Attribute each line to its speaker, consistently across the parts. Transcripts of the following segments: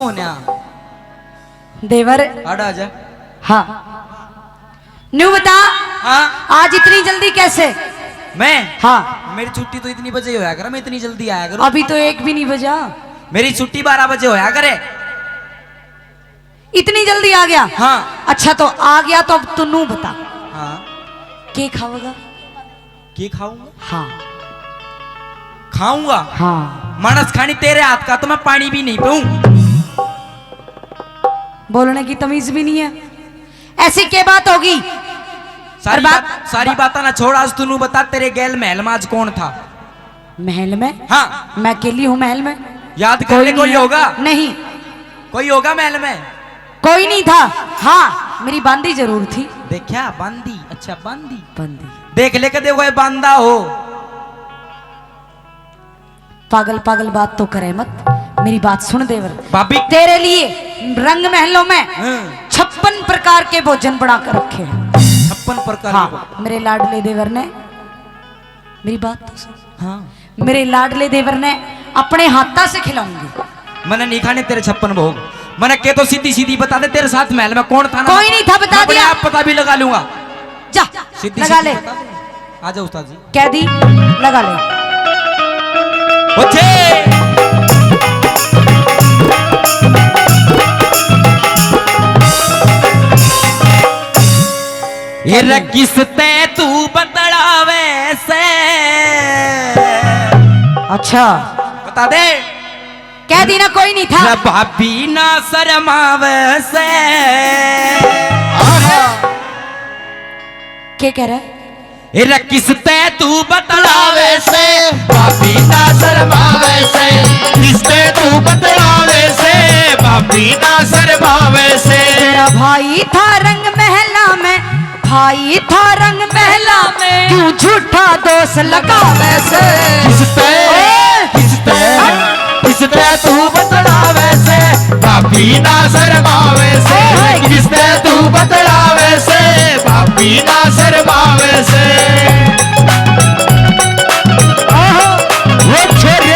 Speaker 1: होन्या
Speaker 2: देवर
Speaker 1: आड़ा जा।
Speaker 2: हाँ न्यू बता।
Speaker 1: हाँ
Speaker 2: आज इतनी जल्दी कैसे?
Speaker 1: मैं
Speaker 2: हाँ
Speaker 1: मेरी छुट्टी तो इतनी बजे होया करे, मैं इतनी जल्दी आया करूं।
Speaker 2: अभी तो एक भी नहीं बजा।
Speaker 1: मेरी छुट्टी 12 बजे होया करे।
Speaker 2: इतनी जल्दी आ गया?
Speaker 1: हाँ
Speaker 2: अच्छा तो आ गया तो अब तू नू बता
Speaker 1: हाँ
Speaker 2: के खाओगा?
Speaker 1: की खाऊंगा?
Speaker 2: हाँ
Speaker 1: खाऊंगा।
Speaker 2: हाँ
Speaker 1: मानस खानी तेरे हाथ का तो मैं पानी भी नहीं पीऊं।
Speaker 2: बोलने की तमीज भी नहीं है। ऐसी क्या बात होगी?
Speaker 1: सारी बात ना छोड़, आज तू बता तेरे गैल महल में आज कौन था?
Speaker 2: महल में?
Speaker 1: हाँ
Speaker 2: मैं अकेली हूँ महल में।
Speaker 1: याद कर ले, कोई होगा?
Speaker 2: नहीं
Speaker 1: कोई होगा महल में?
Speaker 2: कोई नहीं था। हाँ मेरी बांदी जरूर थी।
Speaker 1: देखा बांदी? अच्छा बांदी
Speaker 2: बांदी
Speaker 1: देख ले के देखो बांदा हो।
Speaker 2: पागल पागल बात तो करे मत। मेरी बात सुन देवर,
Speaker 1: भाभी
Speaker 2: तेरे लिए रंग महलों में 56 प्रकार के भोजन बना कर रखे हैं।
Speaker 1: 56 प्रकार।
Speaker 2: हाँ मेरे लाडले देवर ने, मेरी बात तो सुन।
Speaker 1: हाँ
Speaker 2: मेरे लाडले देवर ने अपने हाथा से खिलाऊंगी।
Speaker 1: मैंने नहीं खाने तेरे 56 भोग। मैंने के तो सीधी सीधी बता दे, तेरे साथ महल में कौन था?
Speaker 2: कोई नहीं था, बता दिया।
Speaker 1: आप पता भी लगा लूंगा।
Speaker 2: जा
Speaker 1: सीधी
Speaker 2: लगा ले।
Speaker 1: आ जाओ उस्ताद जी।
Speaker 2: कह दी लगा ले।
Speaker 1: ये किसते तू बतलावे से?
Speaker 2: अच्छा
Speaker 1: बता दे।
Speaker 2: कह दी ना कोई नहीं था।
Speaker 1: भाभी ना शर्मावे से।
Speaker 2: क्या कह रहा है?
Speaker 1: ये किसते तू बतलावे से?
Speaker 3: भाभी ना शर्मावे से, किसते तू बतलावे से, भाभी ना शर्मावे से।
Speaker 2: तेरा भाई था रंग महला में, भाई था रंग महला में, क्यों झूठा दोष लगावे से?
Speaker 3: किसते किसते किसते तू बतलावे से, भाभी ना शर्मावे से। किसते तू बतलावे से, भाभी ना शर्मावे से। वो छोरे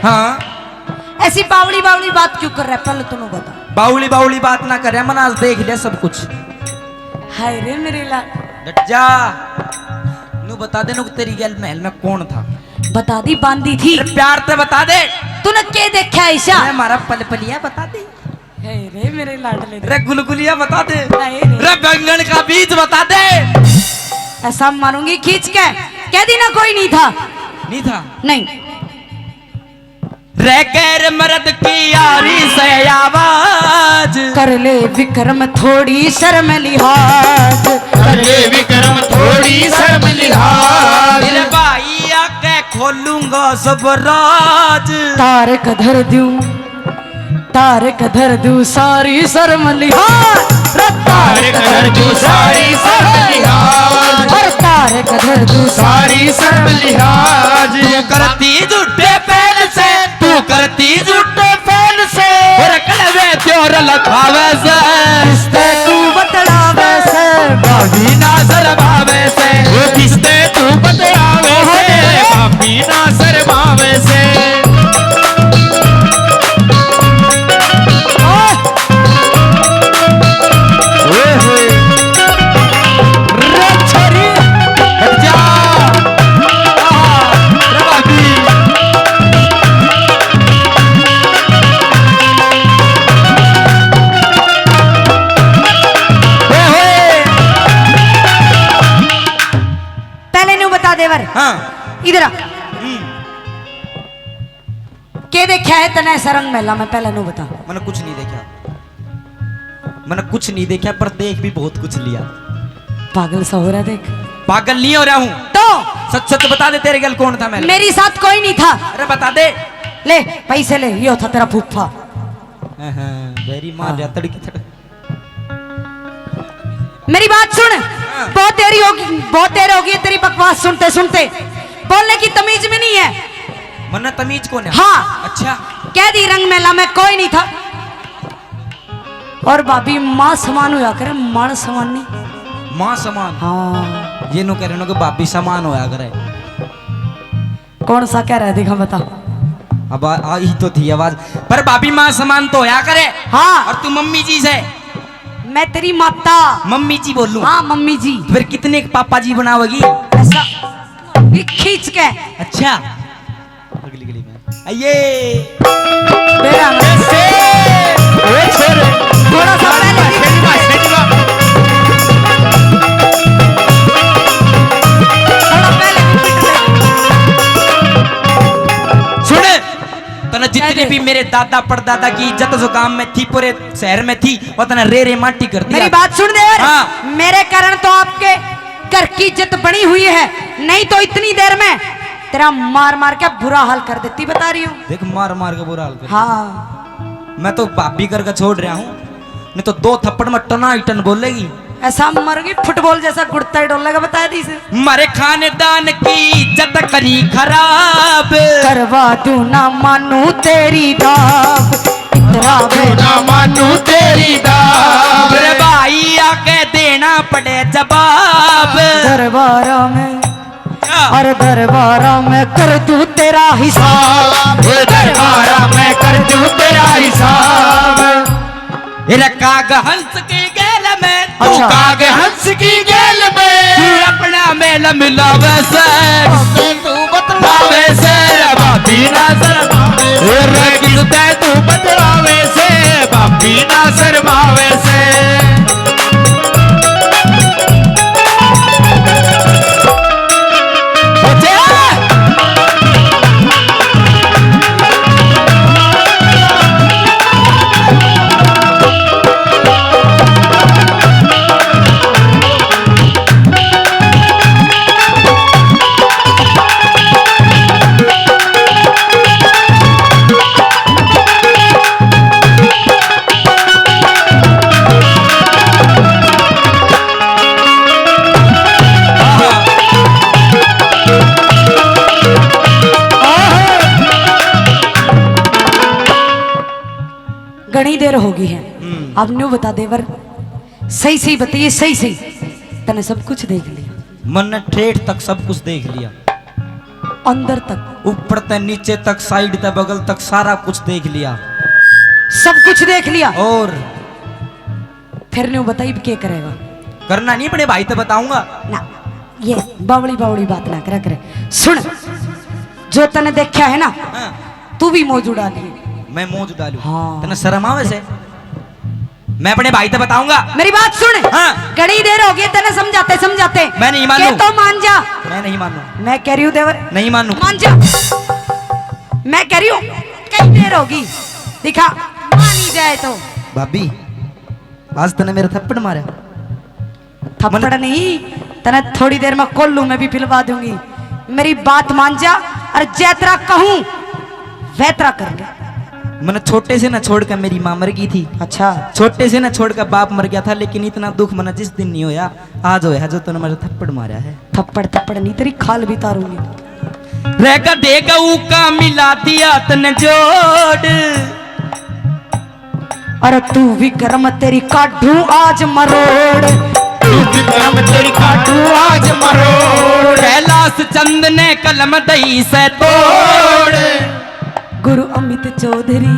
Speaker 1: हाँ
Speaker 2: ऐसी बावली बावली बात क्यों कर रहा है? पहले तुम बता।
Speaker 1: बाउली बाउली बात ना करे, मन आज देख लिया सब कुछ।
Speaker 2: हाय रे मेरे ला।
Speaker 1: डट जा। नू बता दे, नू तेरी गैल महल में कौन था?
Speaker 2: बता दी बांदी थी।
Speaker 1: प्यार से बता दे।
Speaker 2: तूने क्या देखा ऐसा?
Speaker 1: हमारा पलपलिया बता दे।
Speaker 2: हाय रे मेरे लाडले।
Speaker 1: रे गुलगुलिया बता दे।
Speaker 2: हाय रे।
Speaker 1: रे बैंगन का बीज बता दे।
Speaker 2: ऐसा मारूंगी खींच के। कह दी ना कोई नहीं था।
Speaker 1: नहीं था?
Speaker 2: नहीं।
Speaker 1: रे गैर मर्द की यारी से आवाज
Speaker 2: कर ले विक्रम थोड़ी शर्म लिहाज।
Speaker 3: कर ले विक्रम थोड़ी शर्म लिहाज।
Speaker 1: मेरे भाई आके खोलूंगा सब राज।
Speaker 2: तार कधर दूं, तार कधर दूं सारी शर्म लिहाज।
Speaker 3: तार कधर दूं सारी शर्म लिहाज।
Speaker 2: हर तार कधर दूं
Speaker 3: सारी शर्म लिहाज।
Speaker 1: तू करती झूठे फैल से, तू करती झूठे फैल से, और कलवे त्योर लखावे से।
Speaker 2: किसते तू बतलावे से,
Speaker 3: भाभी ना शर्मावे से। वो किसते तू बतलावे से, भाभी ना शर्मावे से।
Speaker 2: देवर
Speaker 1: हाँ
Speaker 2: इधर आ। के देखा है तने सरंग महला में? पहले नु बता।
Speaker 1: मैंने कुछ नहीं देखा, मैंने कुछ नहीं देखा, पर देख भी बहुत कुछ लिया।
Speaker 2: पागल सा हो रहा देख।
Speaker 1: पागल नहीं हो रहा हूँ
Speaker 2: तो
Speaker 1: सच सच बता दे, तेरे गल कौन था? मैं
Speaker 2: मेरी साथ कोई नहीं था।
Speaker 1: अरे बता दे।
Speaker 2: ले पैसे ले, यो था तेरा फूफा।
Speaker 1: वेरी मार तड़की।
Speaker 2: मेरी बात सुन, बहुत देर होगी तेरी बकवास सुनते सुनते। बोलने की तमीज में नहीं है।
Speaker 1: मन्ना तमीज कौन है?
Speaker 2: हाँ
Speaker 1: अच्छा
Speaker 2: कह दी रंग मेला में कोई नहीं था। और भाभी माँ समान होया करे, मां समान नहीं।
Speaker 1: माँ समान?
Speaker 2: हाँ
Speaker 1: ये नो कह रहे नो कि बापी समान होया करे।
Speaker 2: कौन सा कह रहा देखा बता।
Speaker 1: अब आई तो थी आवाज, पर बापी माँ समान तो होया करे।
Speaker 2: हाँ
Speaker 1: और तू मम्मी जी से?
Speaker 2: मैं तेरी माता।
Speaker 1: मम्मी जी बोलूं?
Speaker 2: हाँ मम्मी जी।
Speaker 1: फिर कितने पापा जी बनाओगी?
Speaker 2: ऐसा ये खींच के।
Speaker 1: अच्छा अगली गली में आइए।
Speaker 2: तेरा
Speaker 3: ओए छोरे
Speaker 2: थोड़ा सा पहले
Speaker 1: सुने तना जितनी भी मेरे दादा परदादा की इज्जत जो काम में थी पूरे शहर में थी वो तना रे रे माटी कर दिया।
Speaker 2: मेरी बात सुन दे।
Speaker 1: हाँ।
Speaker 2: मेरे कारण तो आपके घर की इज्जत बनी हुई है, नहीं तो इतनी देर में तेरा मार मार के बुरा हाल कर देती, बता रही हूँ।
Speaker 1: देख मार मार के बुरा हाल कर।
Speaker 2: हाँ
Speaker 1: मैं तो भाभी करके छोड़ रहा हूँ, नहीं तो 2 थप्पड़ में टना ही टन बोलेगी।
Speaker 2: ऐसा मर गई फुटबॉल जैसा गुड़ता डोलेगा, बता दी से।
Speaker 1: मारे खानदान की इज्जत करी खराब,
Speaker 2: करवा दू ना मानू तेरी दाब, इतना
Speaker 3: ना मानू तेरी दाब।
Speaker 1: मेरे भाई आके देना पड़े जवाब।
Speaker 2: दरबारा में और दरबारा में कर दू तेरा हिसाब,
Speaker 3: दरबारा मैं कर दूं तेरा हिसाब।
Speaker 1: काग हंस के गेल में
Speaker 3: तू
Speaker 2: अच्छा।
Speaker 3: काग हंस की गेल
Speaker 1: तू
Speaker 3: में
Speaker 1: अपना मेल मिलावे से,
Speaker 3: तू बतलावे से बापी ना शर्मावे किसते तू बतलावे से बापी ना शर्मावे से।
Speaker 2: घनी देर होगी है। अब न्यू बता दे वर, सही सही बताइए, सही सही। तने सब कुछ देख लिया?
Speaker 1: मन ने ठेठ तक सब कुछ देख लिया,
Speaker 2: अंदर तक,
Speaker 1: ऊपर तक नीचे तक साइड तक बगल तक सारा कुछ देख लिया।
Speaker 2: सब कुछ देख लिया।
Speaker 1: और
Speaker 2: फिर न्यू बताइए क्या करेगा?
Speaker 1: करना नहीं पड़े भाई तो बताऊंगा
Speaker 2: ना ये बावड़ी बावड़ी बात ना करा करे। सुन, जो तने देखा है ना,
Speaker 1: हाँ।
Speaker 2: तू भी मौज उड़ा लिए।
Speaker 1: मैं मौज डालू?
Speaker 2: हाँ।
Speaker 1: तना शर्म आवे से? मैं अपने भाई तो बताऊंगा।
Speaker 2: मेरी बात सुन।
Speaker 1: हाँ।
Speaker 2: घड़ी देर हो गई तेने समझाते समझाते।
Speaker 1: मैं नहीं मानू।
Speaker 2: के तो मान जा।
Speaker 1: मैं नहीं मानू।
Speaker 2: मैं कह रही हूँ देवर,
Speaker 1: नहीं मानू।
Speaker 2: मान जा। मैं कह रही हूँ कई देर होगी, दिखा मानी जाए तो।
Speaker 1: भाभी आज तने मेरा थप्पड़ मारा?
Speaker 2: थप्पड़ नहीं, तने थोड़ी देर में कोल्लू में भी पिलवा दूंगी। मेरी बात मान जा और जैतरा कहूं वैतरा कर ले।
Speaker 1: मैंने छोटे से ना छोड़कर मेरी माँ मर गई थी।
Speaker 2: अच्छा,
Speaker 1: छोटे से ना छोड़कर बाप मर गया था, लेकिन इतना दुख मना जिस दिन नहीं होया आज होया जो तूने मेरा थप्पड़ मारा है।
Speaker 2: थप्पड़ थप्पड़ नहीं, तेरी खाल भी तारूंगी।
Speaker 1: रहकर देगा का मिला दिया तने जोड़,
Speaker 2: अरे तू भी गरम तेरी काटू आज मरोड़,
Speaker 3: तू भी गरम तेरी काटू आज मरोड़।
Speaker 1: कैलाश चंद ने कलम दई से तोड़,
Speaker 2: गुरु अमित चौधरी,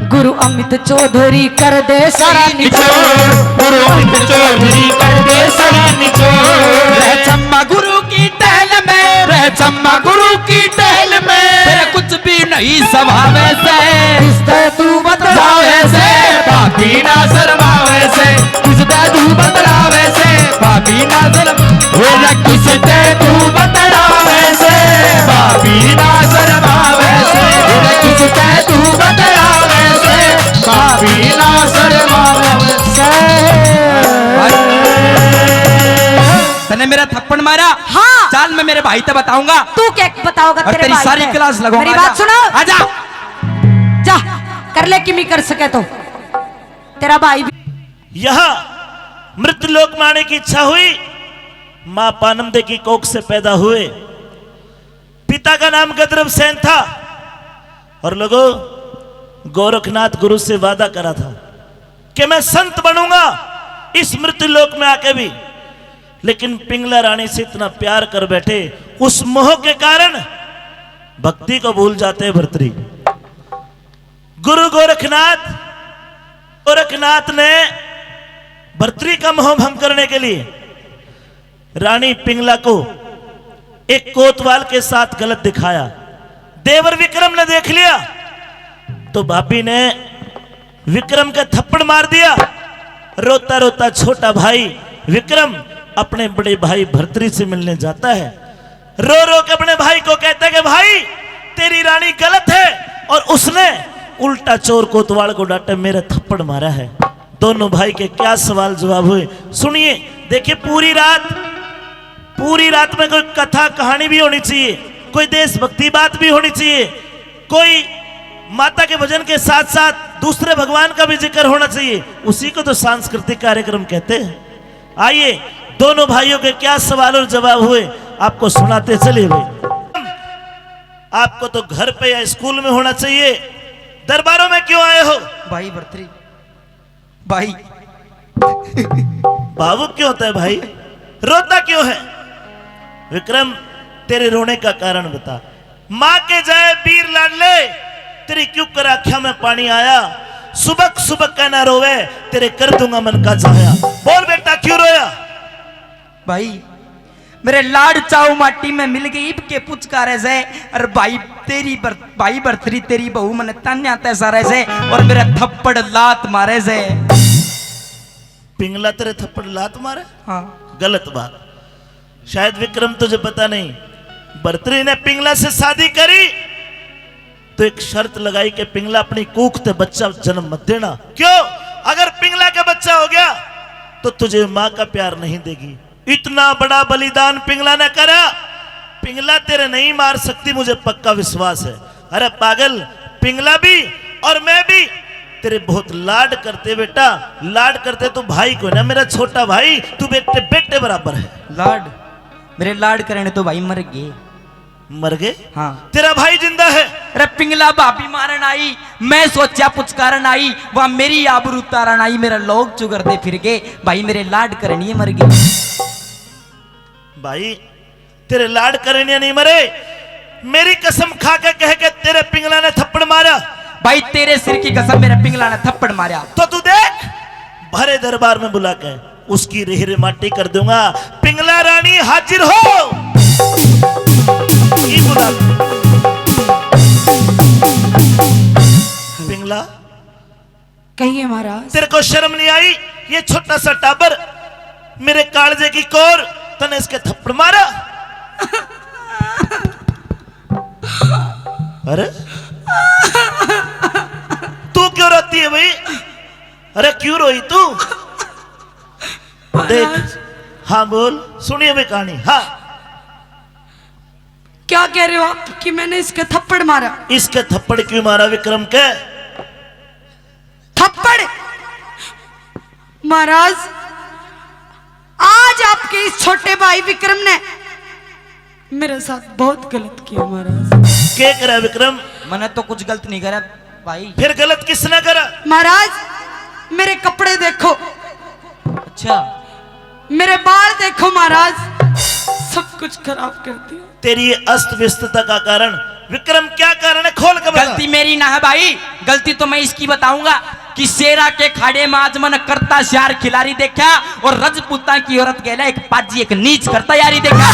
Speaker 2: गुरु अमित चौधरी कर दे सारा निचोड़,
Speaker 3: गुरु अमित चौधरी कर दे सारा निचोड़।
Speaker 1: रह चम्मा गुरु की टहल में,
Speaker 3: रह चम्मा गुरु की टहल में,
Speaker 1: तेरा कुछ भी नहीं स्वभाव से,
Speaker 2: किसते तू
Speaker 3: बतलावे से बापी ना शर्मावे से, किसते तू बतलावे से बापी ना शर्मावे, किसते तू बतलावे से बापी ना शर्मावे से, किसते तू बतलावे से बापी ना शर्मावे से।
Speaker 1: तने मेरा थप्पड़ मारा?
Speaker 2: हाँ।
Speaker 1: चाल मैं मेरे भाई तो बताऊंगा।
Speaker 2: तू क्या बताओगा?
Speaker 1: और
Speaker 2: तेरे
Speaker 1: तेरी
Speaker 2: भाई
Speaker 1: सारी
Speaker 2: से।
Speaker 1: क्लास लगाऊंगा।
Speaker 2: मेरी बात सुनो,
Speaker 1: आजा।
Speaker 2: जा कर ले कि मैं कर सके तो। तेरा भाई भी
Speaker 4: यह मृत्युलोक में आने की इच्छा हुई। मां पानमदे की कोख से पैदा हुए। पिता का नाम गदरव सेन था। और लोगों, गोरखनाथ गुरु से वादा करा था कि मैं संत बनूंगा इस मृत्युलोक में आके भी। लेकिन पिंगला रानी से इतना प्यार कर बैठे, उस मोह के कारण भक्ति को भूल जाते हैं भर्तरी। गुरु गोरखनाथ ने भर्तरी का मोह भंग करने के लिए रानी पिंगला को एक कोतवाल के साथ गलत दिखाया। देवर विक्रम ने देख लिया तो भाभी ने विक्रम का थप्पड़ मार दिया। रोता रोता छोटा भाई विक्रम अपने बड़े भाई भर्तरी से मिलने जाता है। रो रो के अपने भाई को कहता है कि भाई तेरी रानी गलत है, और उसने उल्टा चोर कोतवाल को डांटे, मेरा थप्पड़ मारा है। दोनों भाई के क्या सवाल जवाब हुए सुनिए। देखिए, पूरी रात में कोई कथा कहानी भी होनी चाहिए, कोई देशभक्ति बात भी होनी चाहिए, कोई माता के भजन के साथ साथ दूसरे भगवान का भी जिक्र होना चाहिए। उसी को तो सांस्कृतिक कार्यक्रम कहते हैं। आइए, दोनों भाइयों के क्या सवाल और जवाब हुए आपको सुनाते चलिए। भाई, आपको तो घर पे या स्कूल में होना चाहिए, दरबारों में क्यों आए हो?
Speaker 3: भाई भर्तरी, भाई
Speaker 4: भावुक क्यों होता है भाई? रोता क्यों है? विक्रम, तेरे रोने का कारण बता। मां के जाए वीर लाडले, तेरी क्यों कर आख्या में पानी आया? सुबक सुबक कहना रोवे, तेरे कर दूंगा मन का चाहया। बोल बेटा, क्यों रोया?
Speaker 3: भाई मेरे लाड चाऊ माटी में मिल गई के पुचकारे से। अरे भाई भाई भर्तरी तेरी बहू मन तान्या तैसारे से, और मेरा थप्पड़ लात मारे से।
Speaker 4: पिंगला तेरे थप्पड़ लात मारे?
Speaker 3: हाँ,
Speaker 4: गलत बात। शायद विक्रम तुझे पता नहीं, भर्तरी ने पिंगला से शादी करी तो एक शर्त लगाई कि पिंगला अपनी कूख से बच्चा जन्म मत देना। क्यों? अगर पिंगला का बच्चा हो गया तो तुझे मां का प्यार नहीं देगी। इतना बड़ा बलिदान पिंगला ने करा। पिंगला तेरे नहीं मार सकती, मुझे पक्का विश्वास है। अरे पागल, पिंगला भी और मैं भी तेरे बहुत लाड करते बेटा, लाड करते तो भाई को ना, मेरा छोटा भाई, तू बेटे बेटे बराबर है।
Speaker 3: लाड मेरे लाड करने तो भाई मर गए।
Speaker 4: मर गए?
Speaker 3: हाँ,
Speaker 4: तेरा भाई जिंदा है।
Speaker 3: अरे पिंगला भाभी मारन आई, मैं सोचा पुचकारन आई, वह मेरी आबरू उतारन आई, मेरा लोग चुगरते फिर गए। भाई मेरे लाड करनी मर गए।
Speaker 4: भाई तेरे लाड करने नहीं मरे, मेरी कसम खा के कह के तेरे पिंगला ने थप्पड़ मारा।
Speaker 3: भाई तेरे सिर की कसम, मेरे पिंगला ने थप्पड़ मारा।
Speaker 4: तो तू देख, भरे दरबार में बुला के उसकी रेहरे माटी कर दूंगा। पिंगला रानी हाजिर हो। ये बुला पिंगला,
Speaker 2: कहिए महाराज।
Speaker 4: तेरे को शर्म नहीं आई? ये छोटा सा टाबर मेरे कालजे की कोर, तने इसके थप्पड़ मारा। अरे तू क्यों रोती है भाई? अरे क्यों रोई तू? देख, हाँ बोल, सुनिए भी कहानी। हाँ,
Speaker 2: क्या कह रहे हो आप कि मैंने इसके थप्पड़ मारा?
Speaker 4: इसके थप्पड़ क्यों मारा विक्रम के?
Speaker 2: थप्पड़? महाराज, आज आपके इस छोटे भाई विक्रम ने मेरे साथ बहुत गलत किया महाराज।
Speaker 4: क्या करा विक्रम?
Speaker 3: मैंने तो कुछ गलत नहीं करा भाई।
Speaker 4: फिर गलत किसने करा?
Speaker 2: महाराज, मेरे कपड़े देखो,
Speaker 3: अच्छा,
Speaker 2: मेरे बाल देखो महाराज, सब कुछ खराब कर दिया।
Speaker 4: तेरी अस्त व्यस्तता का कारण विक्रम क्या कारण है? खोल कर बता।
Speaker 3: गलती मेरी ना है भाई, गलती तो मैं इसकी बताऊंगा कि शेरा के खाड़े में आज मन करता श्यार खिलाड़ी देखा, और रजपूता की औरत गेला एक पाजी एक नीच करता यारी देखा।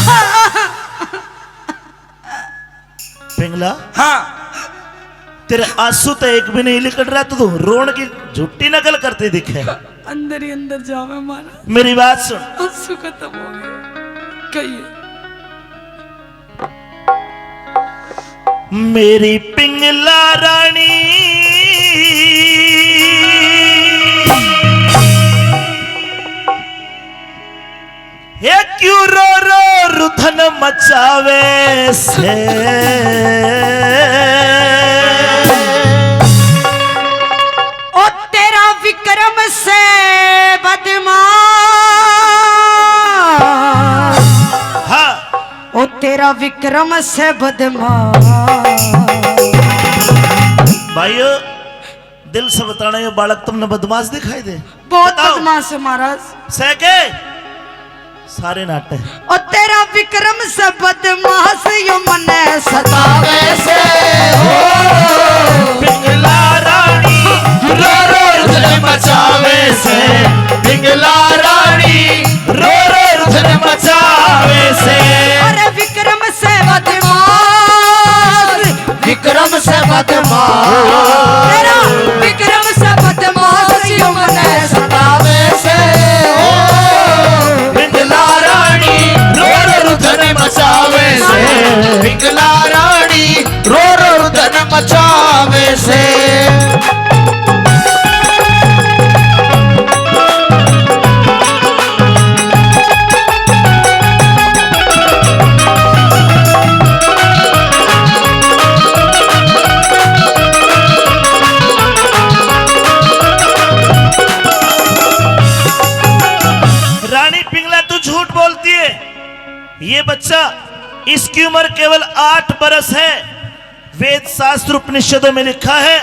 Speaker 4: पिंगला,
Speaker 3: हाँ,
Speaker 4: तेरे आंसू तो एक भी नहीं निकल रहा, तो रोण की झूठी नकल करते दिखे।
Speaker 2: अंदर ही अंदर जावे महाराज,
Speaker 4: मेरी बात सुन।
Speaker 2: आंसू खत्म हो गए। कहिए।
Speaker 4: मेरी पिंगला रानी ये क्यों रो रो रुधन मचावे से?
Speaker 2: ओ तेरा विक्रम से बदमाश तेरा विक्रम से बदमाश।
Speaker 4: भाइयों दिल से बताना, ये बालक तुमने बदमाश दिखाई दे?
Speaker 2: बहुत
Speaker 4: बताओ।
Speaker 2: बदमाश है महाराज।
Speaker 4: सैके सारे नाटक
Speaker 2: और तेरा विक्रम से बदमाश यो मने सतावे से
Speaker 4: पिंगला रानी
Speaker 3: रो रो रुदन मचावे से, पिंगला रानी रो रो रुदन मचावे से।
Speaker 2: अरे विक्रम से बदमाश,
Speaker 3: विक्रम से बदमाश,
Speaker 2: तेरा विक्रम से बदमाश यो मने
Speaker 3: सतावे से पिंगला रानी रो रो रुदन मचावे से, पिंगला रानी रो रो रुदन मचावे से।
Speaker 4: रानी पिंगला तू झूठ बोलती है। ये बच्चा, इसकी उम्र केवल 8 बरस है। वेद शास्त्र उपनिषदों में लिखा है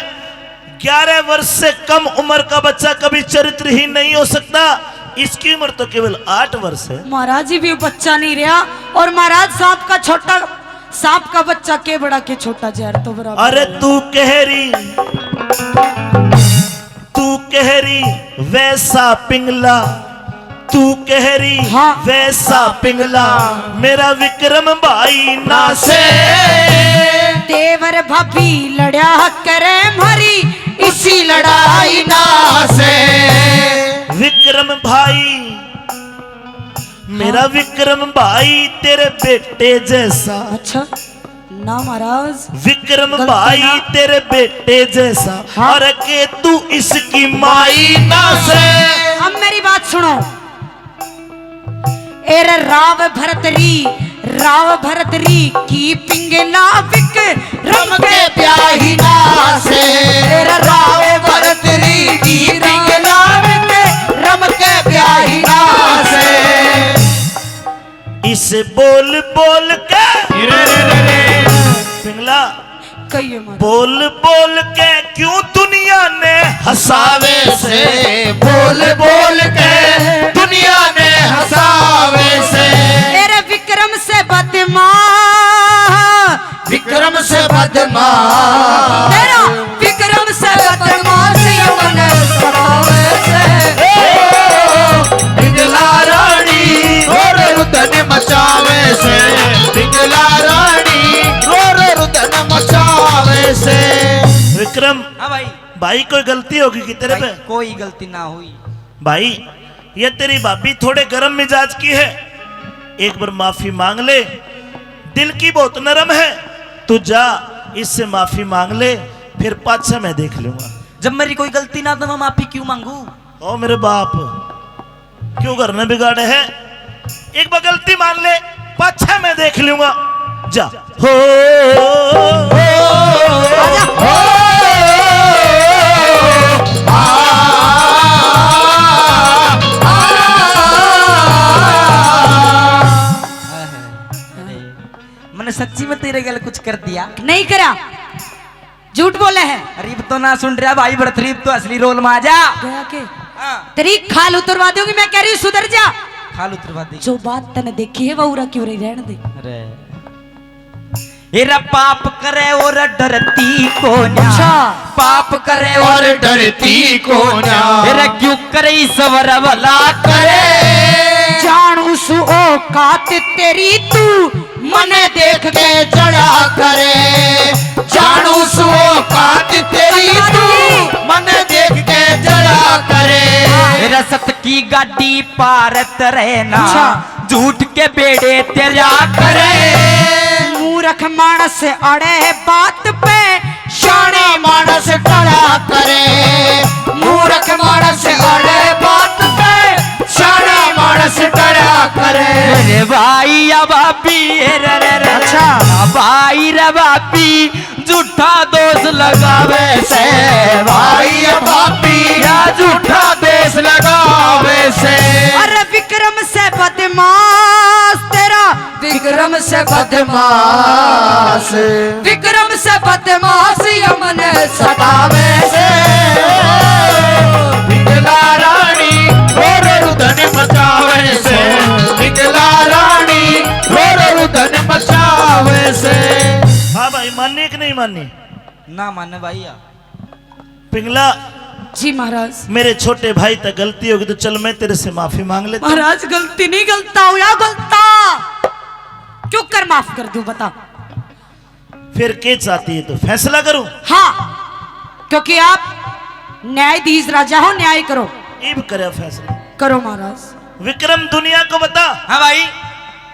Speaker 4: 11 वर्ष से कम उम्र का बच्चा कभी चरित्रहीन नहीं हो सकता। इसकी उम्र तो केवल 8 वर्ष है।
Speaker 2: महाराज जी भी बच्चा नहीं रहा। और महाराज सांप का बच्चा के बड़ा के छोटा जहर तो बराबर।
Speaker 4: अरे तू कह रही वैसा पिंगला, तू कह रही
Speaker 2: हाँ।
Speaker 4: वैसा पिंगला, मेरा विक्रम भाई ना से।
Speaker 2: देवर भाभी लड़ा करे मारी इसी
Speaker 3: लड़ाई ना से।
Speaker 4: विक्रम भाई, मेरा विक्रम भाई तेरे बेटे जैसा।
Speaker 2: अच्छा ना महाराज।
Speaker 4: विक्रम
Speaker 2: गलती
Speaker 4: भाई
Speaker 2: ना।
Speaker 4: तेरे बेटे जैसा।
Speaker 2: हाँ।
Speaker 4: और के तू इसकी माई ना से।
Speaker 2: अब मेरी बात सुनो। एर राव भरतरी की पिंगला विक्रम के
Speaker 3: ब्याही ना से।
Speaker 2: तेरा
Speaker 3: राव भरतरी की पिंगला विक्रम के ब्याही ना से।
Speaker 4: इसे बोल बोल के पिंगला,
Speaker 2: कहिए महाराज।
Speaker 4: बोल बोल के क्यों दुनिया ने
Speaker 3: हसावे से, बोल बोल के दुनिया ने हसावे से।
Speaker 2: तेरे विक्रम से बदमाश,
Speaker 3: विक्रम से बदमाश,
Speaker 2: तेरा विक्रम से बदमाश यो मने सतावे से।
Speaker 3: पिंगला रानी रो रो रुदन मचावे से, पिंगला रानी रो रो रुदन मचावे से।
Speaker 4: विक्रम
Speaker 1: हाँ भाई,
Speaker 4: भाई कोई गलती होगी कि तेरे पे?
Speaker 1: कोई गलती ना हुई।
Speaker 4: भाई ये तेरी भाभी थोड़े गरम मिजाज की है, एक बार माफी मांग ले। दिल की बहुत नरम है, तू जा इससे माफी मांग ले, फिर पाछा मैं देख लूंगा।
Speaker 1: जब मेरी कोई गलती ना तो मैं माफी क्यों मांगू?
Speaker 4: ओ मेरे बाप, क्यों घर में बिगाड़े है? एक बार गलती मान ले, पाछा मैं देख लूंगा। जा हो
Speaker 1: मैंने सच्ची में तेरे गल कुछ कर दिया?
Speaker 2: नहीं करा, झूठ बोले हैं।
Speaker 1: अरीब तो ना सुन रहा भाई, बड़तरीब तो असली रोल में आ जा।
Speaker 2: गया के तेरी खाल उतरवा दूंगी। मैं कह रही हूँ सुधर जा।
Speaker 1: खाल उतरवा दे।
Speaker 2: जो बात तने देखी है वो उरा क्यों रही रहने दे।
Speaker 1: अरे एरा पाप करे और डरती को न्या।
Speaker 2: अच्छा।
Speaker 1: पाप करे
Speaker 3: और डरती को न्या।
Speaker 1: एरा क्यों करे सवर भला करे।
Speaker 2: जानू सु औकात तेरी तू मने देख के
Speaker 3: चढ़ा करे, जानू सो कात तेरी तू मन देख के जड़ा करे।
Speaker 1: रसत की गाड़ी पारत रहना,
Speaker 2: अच्छा।
Speaker 1: झूठ के बेड़े तेरा करे।
Speaker 2: मूर्ख मानस अड़े बात पे
Speaker 3: शाने मानस टड़ा करे, मूर्ख मानस अड़े बात पे शाने मानस टड़ा करे।
Speaker 1: रे भाई या बापी रे रे रे।
Speaker 2: अच्छा।
Speaker 1: भाई रे बापी झूठा दोष लगावे से।
Speaker 3: भाई बापी या झूठा देश लगावे से।
Speaker 2: अरे विक्रम से बदमाश तेरा विक्रम से बदमाश, विक्रम से बदमाश यमन सतावे से।
Speaker 3: पिंगला रानी रो रुदन मचावे से, पिंगला रानी रो रुदन मचावे से।
Speaker 4: हाँ भाई, माननी कि नहीं माननी?
Speaker 1: ना माने भाई।
Speaker 4: पिंगला
Speaker 2: जी महाराज।
Speaker 4: मेरे छोटे भाई तक गलती होगी तो चल मैं तेरे से माफी मांग लेता हूं।
Speaker 2: महाराज गलती नहीं, गलता हो या गलता क्यों कर माफ कर दूं बता।
Speaker 4: फिर क्या चाहती है तो फैसला करूं?
Speaker 2: हाँ, क्योंकि आप न्यायाधीश राजा हो, न्याय करो।
Speaker 4: इब करे फैसला।
Speaker 2: करो महाराज।
Speaker 4: विक्रम दुनिया को बता,
Speaker 1: हाँ भाई,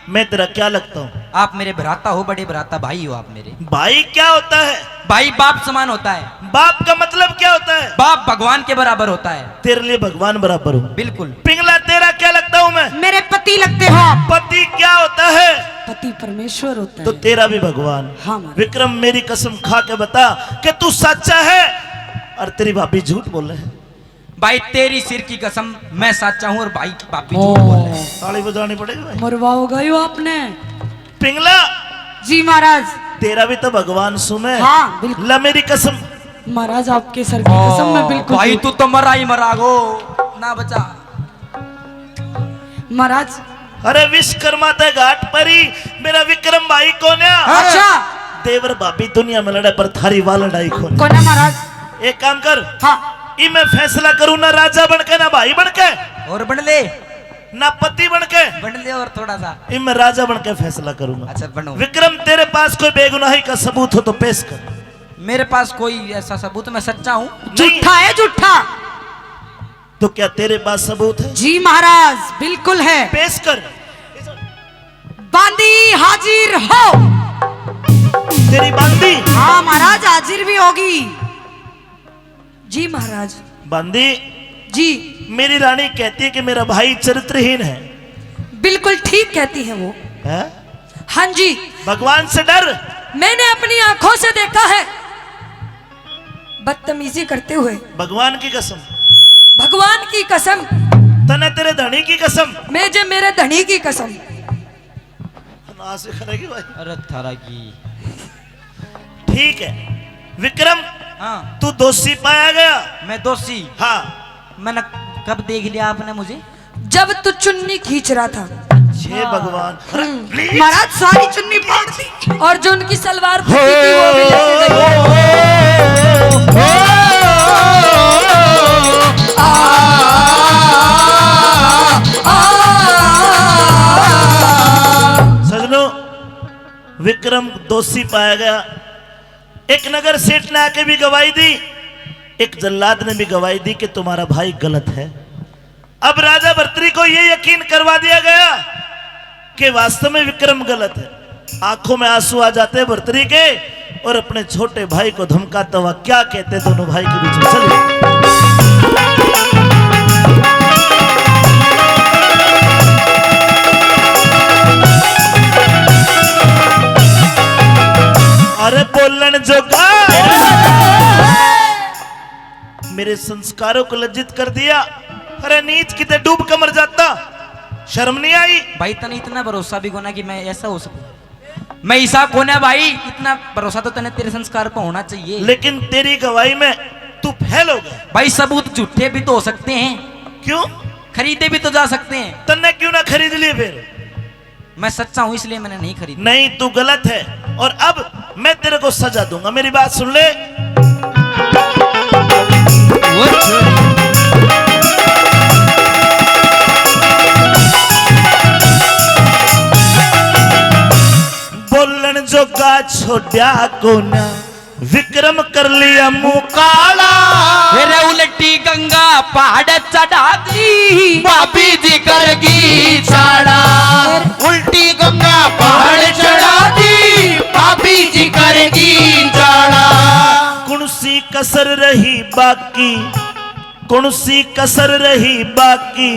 Speaker 4: मैं तेरा क्या लगता हूँ?
Speaker 1: आप मेरे भ्राता हो, बड़े भ्राता भाई हो आप मेरे।
Speaker 4: भाई क्या होता है?
Speaker 1: भाई बाप समान होता है।
Speaker 4: बाप का मतलब क्या होता है?
Speaker 1: बाप भगवान के बराबर होता है।
Speaker 4: तेरे लिए भगवान बराबर हूँ।
Speaker 1: बिल्कुल।
Speaker 4: पिंगला तेरा क्या लगता हूँ मैं?
Speaker 2: मेरे पति लगते हो आप।
Speaker 4: पति क्या होता है?
Speaker 2: पति परमेश्वर होता
Speaker 4: तो
Speaker 2: है।
Speaker 4: तेरा भी भगवान।
Speaker 2: हाँ महाराज।
Speaker 4: विक्रम मेरी कसम खा के बता कि तू सच्चा है और तेरी भाभी झूठ बोल रहे हैं।
Speaker 1: भाई तेरी सिर की कसम, मैं सच्चा हूँ और भाई की बापी झूठ बोल रहे हैं।
Speaker 4: ताली बजानी पड़ेगी भाई।
Speaker 2: मरवा हो गई हो आपने।
Speaker 4: पिंगला
Speaker 2: जी महाराज।
Speaker 4: तेरा भी तो भगवान सुमे।
Speaker 2: हाँ बिल्कुल।
Speaker 4: ला मेरी कसम।
Speaker 2: महाराज आपके सर की कसम मैं बिल्कुल।
Speaker 1: भाई तू तो मरा ही मरा गो ना बचा।
Speaker 2: महाराज।
Speaker 4: अरे विश्वकर्मा ते घाट पर ही मेरा विक्रम भाई कौन है?
Speaker 2: अच्छा।
Speaker 4: देवर भाभी दुनिया में लड़े पर थारी वाल लड़ाई कौन?
Speaker 2: कौन है महाराज?
Speaker 4: एक काम कर,
Speaker 2: हाँ।
Speaker 4: ई मैं फैसला करूं ना राजा बनके ना भाई बनके
Speaker 1: और बन ले,
Speaker 4: ना पति बनके।
Speaker 1: बन ले और थोड़ा सा।
Speaker 4: ई मैं राजा बनके फैसला करूंगा।
Speaker 1: अच्छा बनो।
Speaker 4: विक्रम तेरे पास कोई बेगुनाही का सबूत हो तो पेश कर।
Speaker 1: मेरे पास कोई ऐसा सबूत, मैं सच्चा हूँ।
Speaker 2: झूठा है, झूठा।
Speaker 4: तो क्या तेरे पास सबूत है?
Speaker 2: जी महाराज बिल्कुल है।
Speaker 4: पेश कर।
Speaker 2: बांदी हाजिर हो।
Speaker 4: तेरी बांदी?
Speaker 2: हाँ महाराज हाजिर भी होगी। जी महाराज।
Speaker 4: बांदी
Speaker 2: जी।
Speaker 4: मेरी रानी कहती है कि मेरा भाई चरित्रहीन है।
Speaker 2: बिल्कुल ठीक कहती है वो।
Speaker 4: है?
Speaker 2: हाँ जी।
Speaker 4: भगवान से डर।
Speaker 2: मैंने अपनी आंखों से देखा है बदतमीजी करते हुए।
Speaker 4: भगवान की कसम।
Speaker 2: भगवान की कसम।
Speaker 4: तने तेरे धनी की कसम।
Speaker 2: मैं जे मेरे धनी की कसम।
Speaker 4: से करेगी भाई।
Speaker 1: अरे थारा की।
Speaker 4: ठीक है विक्रम,
Speaker 1: हाँ
Speaker 4: तू दोषी पाया गया।
Speaker 1: मैं दोषी?
Speaker 4: हाँ।
Speaker 1: मैंने कब देख लिया आपने मुझे?
Speaker 2: जब तू चुन्नी खींच रहा था।
Speaker 4: हे भगवान। अरे प्लीज।
Speaker 2: महाराज सारी चुन्नी फाड़ दी और जो उनकी सलवार फटी थी वो भी लेके
Speaker 4: सजनों, विक्रम दोषी पाया गया। एक नगर सेठ ने आके भी गवाही दी, एक जल्लाद ने भी गवाही दी कि तुम्हारा भाई गलत है। अब राजा भर्तृ को यह यकीन करवा दिया गया कि वास्तव में विक्रम गलत है। आंखों में आंसू आ जाते हैं भर्तृ के और अपने छोटे भाई को धमकाता हुआ क्या कहते दोनों भाई के बीच में। चलिए। अरे बोलन जोगा मेरे संस्कारों को लज्जित कर दिया। अरे नीच कितने डूब कर मर जाता, शर्म नहीं आई?
Speaker 1: भाई तने इतना भरोसा भी कोना कि मैं ऐसा हो सकूं। मैं ईसा कोना भाई, इतना भरोसा तो तने तेरे संस्कार पर होना चाहिए।
Speaker 4: लेकिन तेरी गवाही में तू फेल हो गया।
Speaker 1: भाई सबूत झूठे भी तो हो सकते हैं।
Speaker 4: क्यों?
Speaker 1: खरीदे भी तो जा सकते हैं।
Speaker 4: तन्ने क्यों ना खरीद लिए फिर?
Speaker 1: मैं सच्चा हूं इसलिए मैंने नहीं खरीदी।
Speaker 4: नहीं, तू गलत है और अब मैं तेरे को सजा दूंगा। मेरी बात सुन ले। बोलन जोगा छोड़ा कोना विक्रम कर लिया मुंह काला।
Speaker 1: मेरे उल्टी गंगा पहाड़ चढ़ा दी, भाभी जी करगी छाड़ा।
Speaker 3: उल्टी गंगा पहाड़ चढ़ा दी, भाभी जी करेगी जाड़ा।
Speaker 4: कौन-सी कसर रही बाकी, कौन-सी कसर रही बाकी,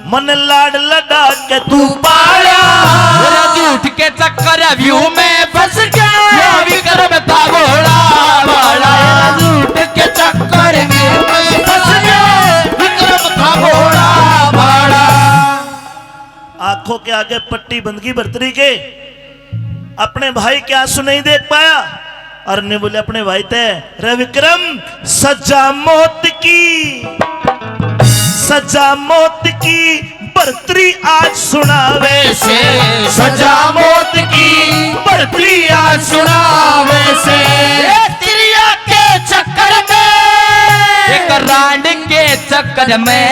Speaker 4: मन लाड लगा के तू पाया।
Speaker 1: मेरा झूठ के चक्कर व्यू में फंस गया, विक्रम था घोड़ा भाड़ा।
Speaker 3: झूठ के चक्कर में फंस गया, विक्रम था घोड़ा भाड़ा।
Speaker 4: आंखों के आगे पट्टी बंदगी भर्तरी के अपने भाई के आंसू नहीं देख पाया और ने बोले अपने भाई थे रे विक्रम सजा मौत की बर्तरी आज सुनावे से
Speaker 3: सजा मौत की बर्तरी आज सुनावे से
Speaker 1: तिरिया के चक्कर में एक रांड के चक्कर में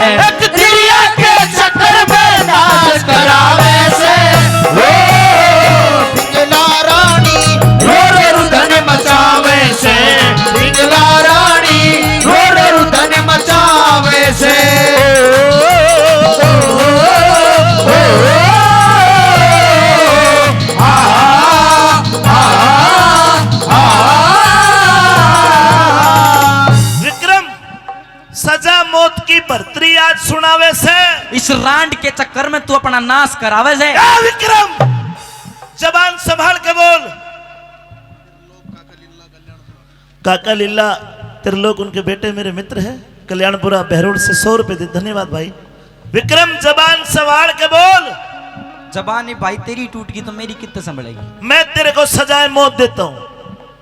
Speaker 1: एक तिरिया के चक्कर में नाच करावे से
Speaker 3: पिंगला रानी रो रो रुदन मचावे से पिंगला रानी रो रो रुदन मचावे से
Speaker 4: सजा मौत की बर्तरी आज सुनावे से
Speaker 1: इस रांड के चक्कर में तू अपना नाश करावे से
Speaker 4: विक्रम जबान संभाल के बोल काका लीला त्रिलोक उनके बेटे मेरे मित्र है कल्याणपुरा बहरोड से 100 रुपए दे धन्यवाद भाई विक्रम जबान संभाल के बोल
Speaker 1: जबान भाई तेरी टूट गई तो मेरी कितने संभलेगी
Speaker 4: मैं तेरे को सजाए मौत देता हूं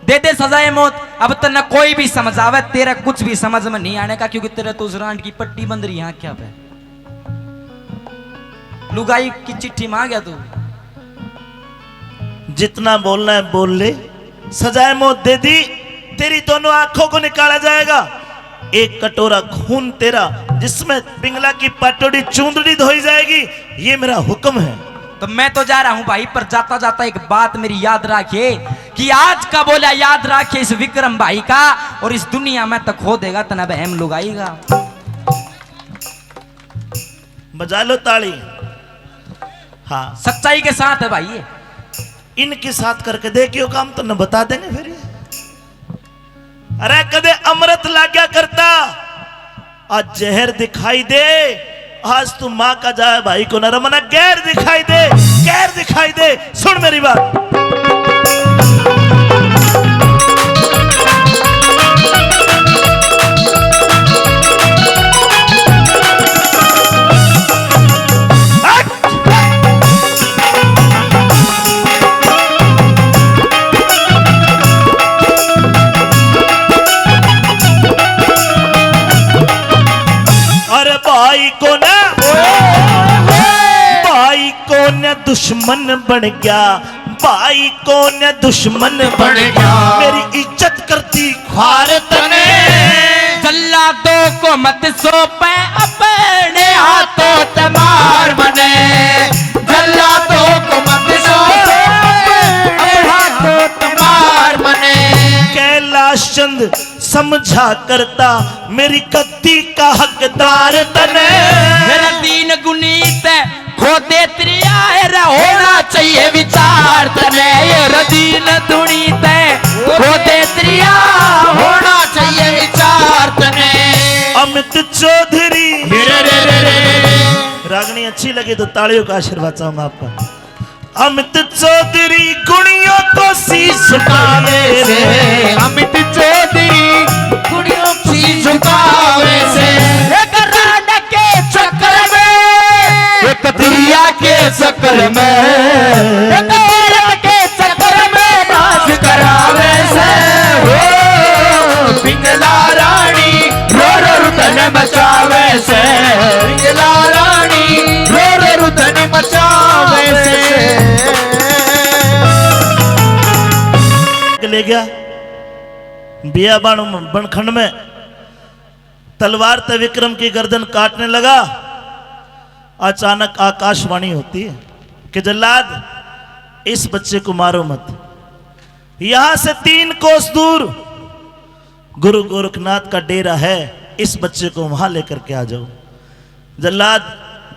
Speaker 1: दे दे सजाए मौत अब तक न कोई भी समझ आवे तेरा कुछ भी समझ में नहीं आने का क्योंकि तेरा तो उस रांड की पट्टी बंद रही यहाँ क्या पे लुगाई की चिट्ठी मांग तू
Speaker 4: जितना बोलना है बोल ले सजाए मौत दे दी तेरी दोनों आंखों को निकाला जाएगा एक कटोरा खून तेरा जिसमें पिंगला की पटोड़ी चूंदड़ी धोई जाएगी ये मेरा हुक्म है
Speaker 1: तो मैं तो जा रहा हूं भाई पर जाता जाता एक बात मेरी याद रखिए कि आज का बोला याद रखिए इस विक्रम भाई का और इस दुनिया में तो खो देगा तना बहम लोग आएगा
Speaker 4: बजा लो ताली हाँ
Speaker 1: सच्चाई के साथ है भाई ये
Speaker 4: इनके साथ करके देखियो काम तो न बता देंगे फिर ये। अरे कदे अमृत लाग्या करता आज जहर दिखाई दे आज तू माँ का जाए भाई को न रमना गैर दिखाई दे सुन मेरी बात दुश्मन बन गया भाई कौन दुश्मन बन गया मेरी इज्जत करती ख्वार तने
Speaker 1: जल्लादों को मत सौंपे अपने हाथों तमार बने
Speaker 3: जल्लादों को मत सौंपे अपने हाथों तमार बने
Speaker 4: कैलाश चंद समझा करता मेरी गद्दी का हकदार तने
Speaker 1: मेरा दीन गुनीत खोदे त्रिया होना चाहिए विचार तने रदीन दुनीत खोदे त्रिया
Speaker 3: होना चाहिए विचार तने
Speaker 4: अमित चौधरी रागनी अच्छी लगी तो तालियों का आशीर्वाद चाहूंगा आपका अमित चौधरी गुणियों को शीश झुकावे से
Speaker 3: अमित चौधरी गुणियों को शीश झुकावे से
Speaker 1: के चक्कर में
Speaker 3: कतिया के चक्कर में
Speaker 1: के चक्कर में नाच
Speaker 3: करावे से हो पिंगला रानी रो रो रुदन मचावे से पिंगला रानी रो रो रुदन मचावे से
Speaker 4: ले गया बियाबान बनखंड में तलवार से विक्रम की गर्दन काटने लगा अचानक आकाशवाणी होती है कि जल्लाद इस बच्चे को मारो मत यहां से 3 कोस दूर गुरु गोरखनाथ का डेरा है इस बच्चे को वहां लेकर के आ जाओ जल्लाद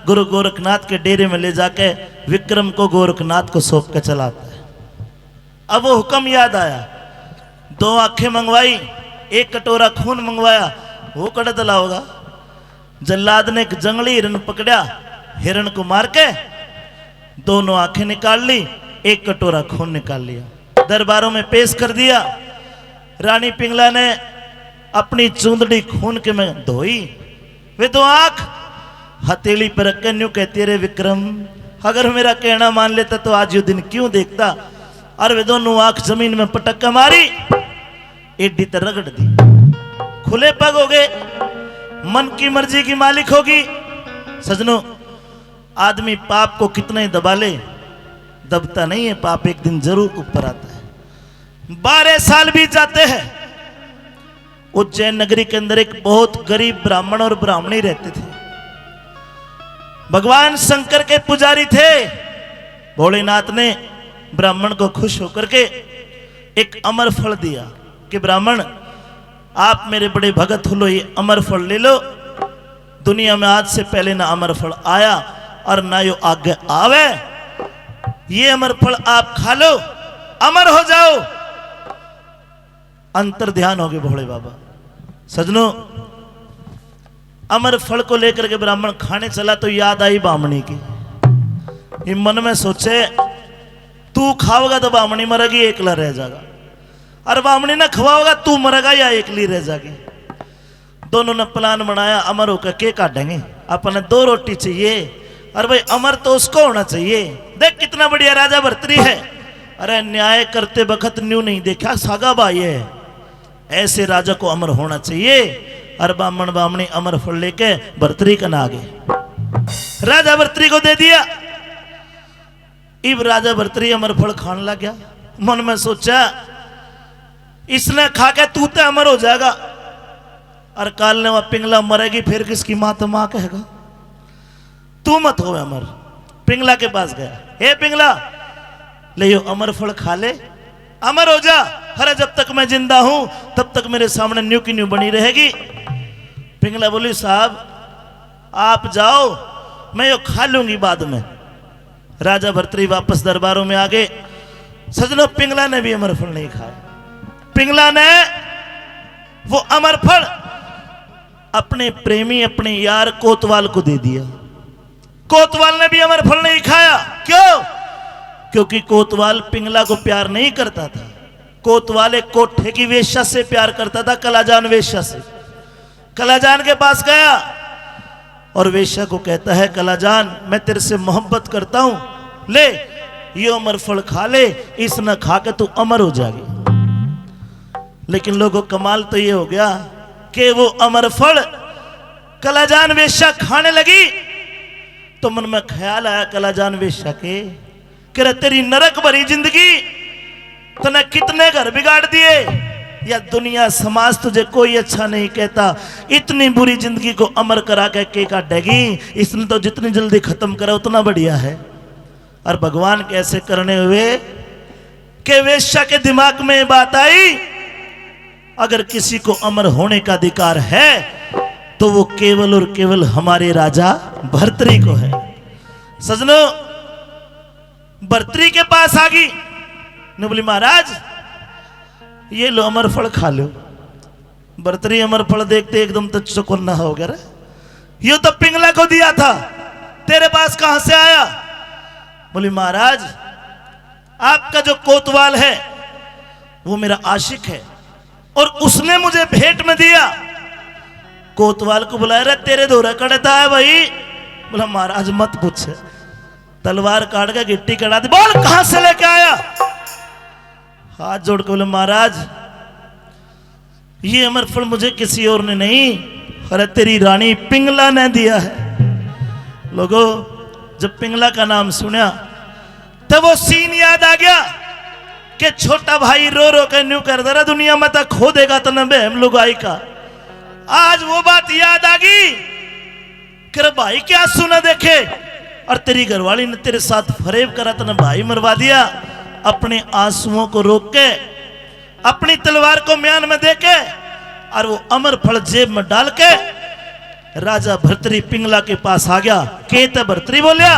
Speaker 4: गुरु गोरखनाथ के डेरे में ले जाके विक्रम को गोरखनाथ को सौंप के चलाता है अब वो हुक्म याद आया 2 आंखें मंगवाई 1 कटोरा खून मंगवाया वो कड़ा तला होगा जल्लाद ने एक जंगली हिरण पकड़ा हिरण को मार के दोनों आंखें निकाल ली 1 कटोरा खून निकाल लिया दरबारों में पेश कर दिया रानी पिंगला ने अपनी चूंदड़ी खून के में धोई वे तो आंख हथेली पर रख के न्यू कहती रे विक्रम, अगर मेरा कहना मान लेता तो आज ये दिन क्यों देखता। और वे दोनों आंख जमीन में पटक के मारी, एडी तर रगड़ दी, खुले पग हो गए, मन की मर्जी की मालिक होगी। सजनों, आदमी पाप को कितना ही दबा ले, दबता नहीं है, पाप एक दिन जरूर ऊपर आता है। 12 साल बीत जाते हैं। उज्जैन नगरी के अंदर एक बहुत गरीब ब्राह्मण और ब्राह्मणी रहते थे। भगवान शंकर के पुजारी थे। भोलेनाथ ने ब्राह्मण को खुश होकर के एक अमर फल दिया कि ब्राह्मण, आप मेरे बड़े भगत हो लो, ये अमर फल ले लो। दुनिया में आज से पहले ना अमर फल आया और ना यो आगे आवे। ये अमर फल आप खा लो, अमर हो जाओ। अंतर ध्यान हो गए भोले बाबा। सजनों, अमर फल को लेकर के ब्राह्मण खाने चला तो याद आई बामणी की। ये मन में सोचे, तू खाओगा तो बामणी मरेगी, एकला रह जाएगा, और बामणी ना खवाओगा तू मरेगा या एकली रह जाएगी। दोनों ने प्लान बनाया, अमर होकर के काटेंगे, अपने 2 रोटी चाहिए, और भाई अमर तो उसको होना चाहिए। देख कितना बढ़िया राजा भर्तरी है। अरे न्याय करते वक्त न्यू नहीं देखा, सागा भाई है, ऐसे राजा को अमर होना चाहिए। और ब्राह्मण बामणी अमर फल लेके भर्तरी का ना गए, राजा भर्तरी को दे दिया। इब राजा भर्तरी अमर फल खाने लग गया। मन में सोचा, इसने खा के तू तो अमर हो जाएगा, और काल ने वह पिंगला मरेगी, फिर किसकी मां तो मां कहेगा, तू मत हो अमर। पिंगला के पास गया, हे पिंगला, ले यो अमर फल खा ले, अमर हो जा। अरे जब तक मैं जिंदा हूं तब तक मेरे सामने न्यू की न्यू बनी रहेगी। पिंगला बोली, साहब आप जाओ, मैं यो खा लूंगी बाद में। राजा भर्तरी वापस दरबारों में आ गए। सजनों, पिंगला ने भी अमर फल नहीं खाया। पिंगला ने वो अमर फल अपने प्रेमी, अपने यार कोतवाल को दे दिया। कोतवाल ने भी अमर फल नहीं खाया। क्यों? क्योंकि कोतवाल पिंगला को प्यार नहीं करता था। कोतवाल एक कोठे की वेश्या से प्यार करता था, कलाजान वेश्या से। कलाजान के पास गया और वेश्या को कहता है, कलाजान मैं तेरे से मोहब्बत करता हूं, ले ये अमर फल खा ले, इस न खा के तू अमर हो जाएगी। लेकिन लोगों, कमाल तो ये हो गया कि वो अमर फल कलाजान वेश्या खाने लगी तो मन में ख्याल आया कलाजान वेश्या के, कि तेरी नरक भरी जिंदगी, तूने कितने घर बिगाड़ दिए, या दुनिया समाज तुझे कोई अच्छा नहीं कहता, इतनी बुरी जिंदगी को अमर करा के काटेगी, इसने तो जितनी जल्दी खत्म करा उतना बढ़िया है। और भगवान कैसे करने हुए कि वेश्या के दिमाग में बात आई, अगर किसी को अमर होने का अधिकार है तो वो केवल और केवल हमारे राजा भर्तरी को है। सजनों, भर्तरी के पास आ गई ने बोली, महाराज ये लो अमर फल खा लो। भर्तरी अमर फल देखते एकदम तो चौकन्ना हो गया, ये तो पिंगला को दिया था, तेरे पास कहां से आया? बोली, महाराज आपका जो कोतवाल है वो मेरा आशिक है और उसने मुझे भेंट में दिया। कोतवाल को बुलाया, रहा तेरे दोहरा कड़ता है भाई। बोला, महाराज मत पूछ, तलवार काट के गिट्टी कड़ा दी। बोल कहां से लेके आया? हाथ जोड़ के बोले, महाराज ये अमर फल मुझे किसी और ने नहीं, अरे तेरी रानी पिंगला ने दिया है। लोगों, जब पिंगला का नाम सुना तब वो सीन याद आ गया कि छोटा भाई रो रो के न्यू कर दे रहा, दुनिया में तक खो देगा तो न बहम लुगाई का। आज वो बात याद आ गई कि भाई क्या सुना देखे, और तेरी घरवाली ने तेरे साथ फरेब करा तो न भाई मरवा दिया। अपने आंसुओं को रोक के, अपनी तलवार को म्यान में दे के, और वो अमर फल जेब में डाल के राजा भर्तरी पिंगला के पास आ गया। केत भर्तरी बोलिया,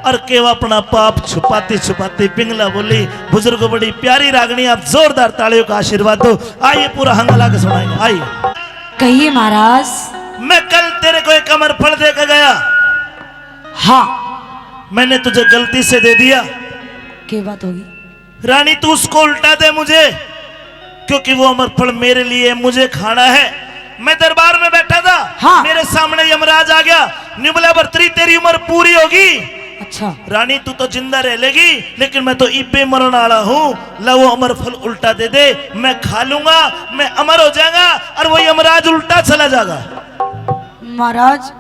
Speaker 4: और केव अपना पाप छुपाते छुपाते पिंगला बोली, बुजुर्ग बड़ी प्यारी रागनी, आप जोरदार तालियों का आशीर्वाद दो। आइए पूरा हंगाला के सुनाएंगे, आइए।
Speaker 2: कहिए महाराज।
Speaker 4: मैं कल तेरे को एक अमर फल देकर गया।
Speaker 2: हाँ,
Speaker 4: मैंने तुझे गलती से दे दिया।
Speaker 2: क्या बात होगी?
Speaker 4: रानी तू उसको उल्टा दे मुझे, क्योंकि वो अमर फल मेरे लिए मुझे खाना है। मैं दरबार में बैठा था,
Speaker 2: हाँ।
Speaker 4: मेरे सामने यमराज आ गया निबला बर्तरी तेरी उम्र पूरी होगी।
Speaker 2: अच्छा
Speaker 4: रानी तू तो जिंदा रह लेगी, लेकिन मैं तो इब्बे मरने वाला हूँ। ला वो अमर फल उल्टा दे दे, मैं खा लूंगा, मैं अमर हो जाऊंगा और वही अमराज उल्टा चला जाएगा।
Speaker 2: महाराज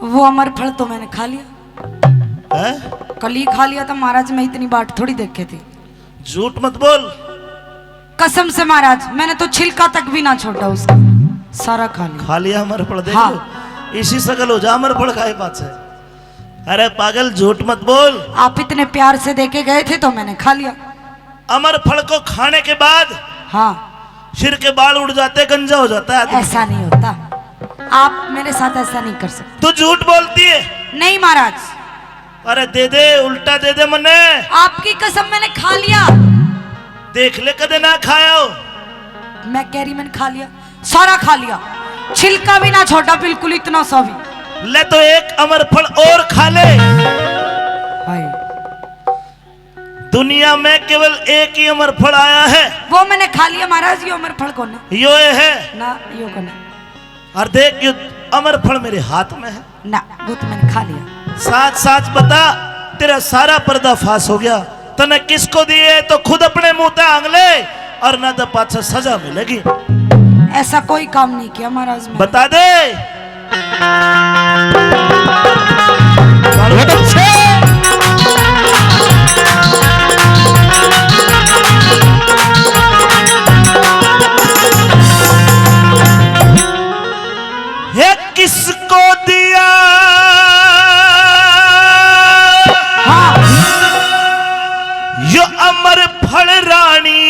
Speaker 2: वो अमर फल तो मैंने खा लिया,
Speaker 4: है?
Speaker 2: कल ही खा लिया था महाराज, मैं इतनी बाट थोड़ी देखे थी।
Speaker 4: झूठ मत बोल।
Speaker 2: कसम से महाराज मैंने तो छिलका तक भी ना छोड़ा उसका, सारा खा लिया।
Speaker 4: खा लिया अमर फल, देख
Speaker 2: हाँ।
Speaker 4: लो इसी सकल हो जा अमर फल खाए पास है। अरे पागल झूठ मत बोल।
Speaker 2: आप इतने प्यार से देके गए थे तो मैंने खा लिया।
Speaker 4: अमर फल को खाने के बाद
Speaker 2: हाँ
Speaker 4: सिर के बाल उड़ जाते, गंजा हो जाता है आदमी।
Speaker 2: ऐसा नहीं होता, आप मेरे साथ ऐसा नहीं कर सकते।
Speaker 4: तू झूठ बोलती है।
Speaker 2: नहीं महाराज,
Speaker 4: अरे दे दे, उल्टा दे दे मने।
Speaker 2: आपकी कसम मैंने खा लिया।
Speaker 4: देख ले कदे ना खाया हो।
Speaker 2: मैं कह रही मैंने खा लिया, सारा खा लिया, छिलका भी ना छोटा, बिल्कुल इतना सा भी।
Speaker 4: ले तो एक अमर फल और खा ले।
Speaker 2: हाय
Speaker 4: दुनिया में केवल एक ही अमर फल आया है,
Speaker 2: वो मैंने खा लिया महाराज। ये अमर फल कौन है?
Speaker 4: यो ये है
Speaker 2: ना यो कौन है?
Speaker 4: और देख ये अमर फल मेरे हाथ में है।
Speaker 2: ना वो तो मैंने खा लिया।
Speaker 4: साथ साथ बता, तेरा सारा पर्दाफाश हो गया। तने किसको दिए तो खुद अपने मुंह पे आंग ले, और ना तो पाछा सजा मिलेगी।
Speaker 2: ऐसा कोई काम नहीं किया महाराज मैंने।
Speaker 4: बता दे।
Speaker 3: बहुत अच्छे।
Speaker 4: ये किसको दिया?
Speaker 2: हाँ
Speaker 4: यो अमर फल रानी,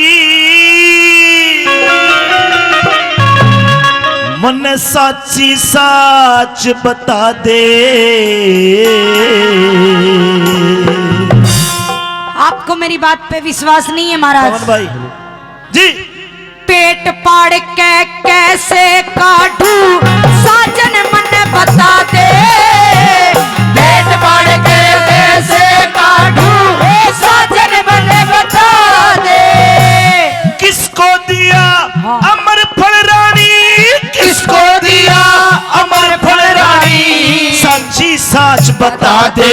Speaker 4: मन साची साच बता दे।
Speaker 2: आपको मेरी बात पे विश्वास नहीं है महाराज?
Speaker 4: पवन भाई जी,
Speaker 2: पेट पाड़ के कैसे काटू साजन मन बता दे। पेट पाड़ के कैसे काटू साजन मन बता दे।
Speaker 4: किसको दिया
Speaker 2: हाँ।
Speaker 4: अमर फल रानी? किसको दिया अमर फल रानी? साची साच बता दे।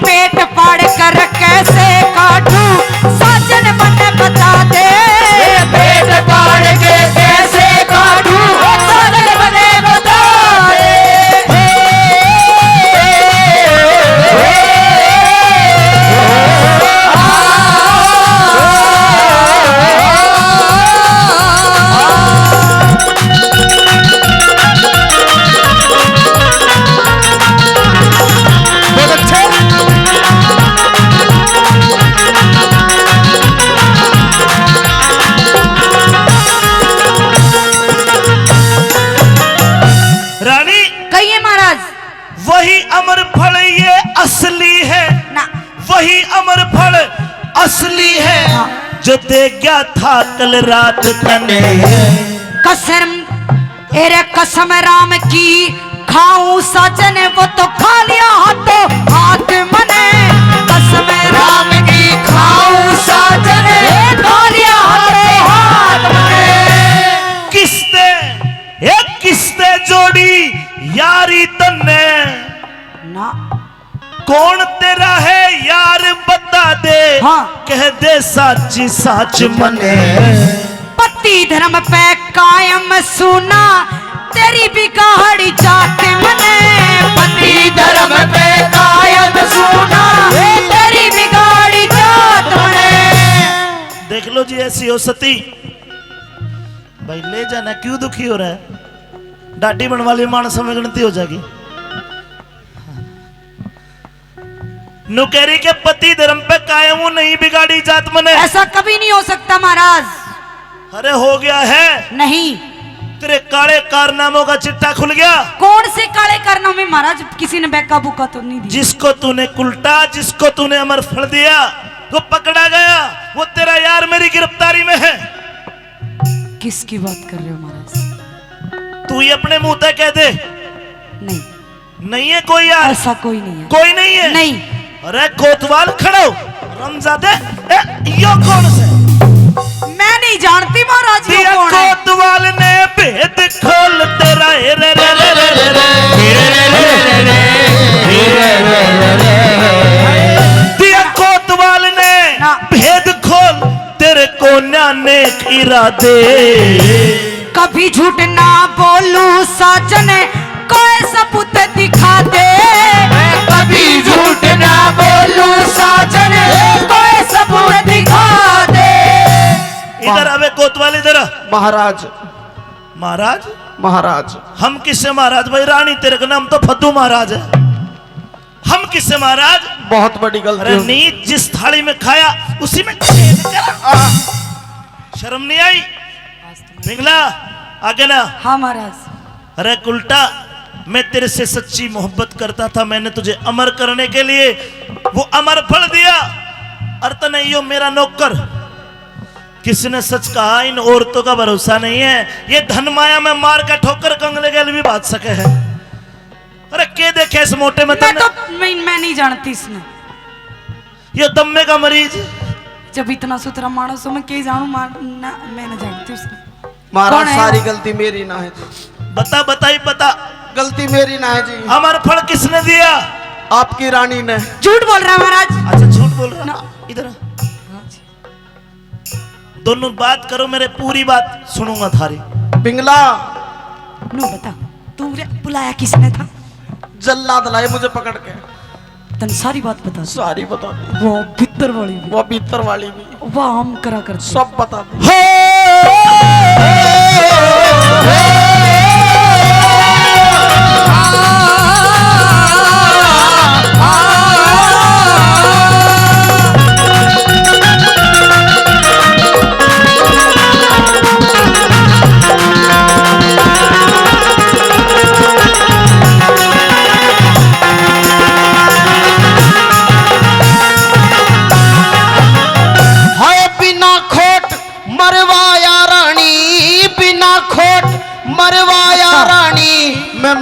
Speaker 2: पेट फाड़ कर कैसे काटू साजन मन बता दे। पेट फाड़ के कैसे काटू साजन मन बता दे।
Speaker 3: बहुत अच्छे।
Speaker 4: रानी
Speaker 2: कहिए महाराज।
Speaker 4: वही अमर फल ये असली है,
Speaker 2: ना
Speaker 4: वही अमर फल असली है, जो दे गया था कल रात तने।
Speaker 2: कसम एरे कसम राम की खाऊं साजन वो तो खा लिया हाथों हाथ मने। कसम राम की खाऊं साजन खा लिया हाथों हाथ मने।
Speaker 4: किसने एक किसने जोड़ी यारी तन्ने?
Speaker 2: ना
Speaker 4: कौन तेरा है यार बता दे।
Speaker 2: हाँ।
Speaker 4: कह दे साची साच मने।
Speaker 2: पति धर्म पे कायम सुना तेरी बिगाड़ी जात मने। पति धर्म पे कायम सुना तेरी बिगाड़ी जात मने।
Speaker 4: देख लो जी ऐसी हो सती। भाई ले जाना, क्यों दुखी हो रहा है? डाडी बन वाली मानसों में गिनती हो जाएगी। नुकेरी के पति धर्म पे कायम हूं, नहीं बिगाड़ी जात मने।
Speaker 2: ऐसा कभी नहीं हो सकता महाराज।
Speaker 4: अरे हो गया है,
Speaker 2: नहीं।
Speaker 4: तेरे काले कारनामों का चिट्ठा खुल गया।
Speaker 2: कौन से काले कारनामे में महाराज? किसी ने बेका बुका तो नहीं दी।
Speaker 4: जिसको तूने कुलटा, जिसको तूने अमर फल दिया, वो पकड़ा गया। वो तेरा यार मेरी गिरफ्तारी में है।
Speaker 2: किसकी बात कर रहे हो महाराज?
Speaker 4: तू ही अपने मुंह तक कह दे।
Speaker 2: नहीं
Speaker 4: नहीं है कोई यार?
Speaker 2: ऐसा कोई नहीं है।
Speaker 4: कोई नहीं है?
Speaker 2: नहीं।
Speaker 4: अरे कोतवाल खड़ो रमजादे, यो कौन से?
Speaker 2: मैंने नहीं जानती महाराज ये
Speaker 4: दिया
Speaker 2: कौन है।
Speaker 4: कोतवाल ने भेद खोल तेरा रे रे रे रे रे रे दिया कोतवाल ने
Speaker 2: ना।
Speaker 4: भेद खोल तेरे को न्याने इरादे।
Speaker 2: कभी झूठ ना बोलू साजन कोई सबूत दिखा दे।
Speaker 1: कभी झूठ ना बोलू साजन कोई सबूत दिखा दे।
Speaker 4: इधर आवे कोतवाल इधर आ।
Speaker 3: महाराज
Speaker 4: महाराज
Speaker 3: महाराज
Speaker 4: हम किससे महाराज? भाई रानी तेरे का नाम तो फद्दू महाराज है। हम किससे महाराज?
Speaker 3: बहुत बड़ी गलती
Speaker 4: अरे
Speaker 3: हो गई।
Speaker 4: नीच जिस थाली में खाया उसी में छेद करा। शर्म नहीं आई? पिंगला आगे ना।
Speaker 2: हाँ महाराज।
Speaker 4: अरे उल्टा मैं तेरे से सच्ची मोहब्बत करता था। मैंने तुझे अमर करने के लिए वो अमर फल दिया। अर्थ नहीं यो मेरा नौकर। किसने सच कहा इन औरतों का भरोसा नहीं है। ये धन माया में मार का ठोकर कंगले गल भी बात सके है। अरे के देखे इस मोटे में
Speaker 2: मैं नहीं जानती इसने।
Speaker 4: ये दम्मे का मरीज।
Speaker 2: जब इतना सुथरा मानस हो मैं क्या जानू मैं न जानती उसने।
Speaker 3: महाराज
Speaker 2: कौन है?
Speaker 3: सारी गलती मेरी ना है जी।
Speaker 4: बता बताई बता।
Speaker 3: गलती मेरी ना है जी।
Speaker 4: अमर फल किसने दिया?
Speaker 3: आपकी रानी ने।
Speaker 2: झूठ बोल रहा है महाराज।
Speaker 4: अच्छा झूठ बोल रहा
Speaker 2: ना।
Speaker 4: इधर आ। दोनों बात करो मेरे पूरी बात सुनूंगा थारी।
Speaker 3: पिंगला
Speaker 2: नो बता तू बुलाया किसने था?
Speaker 3: जल्लाद लाए मुझे पकड़ के।
Speaker 2: तन सारी बात बता।
Speaker 3: सारी बता दी।
Speaker 2: वो भीतर वाली भी
Speaker 3: वो भीतर वाली भी
Speaker 2: वो हम करा करते।
Speaker 3: सब बता दी।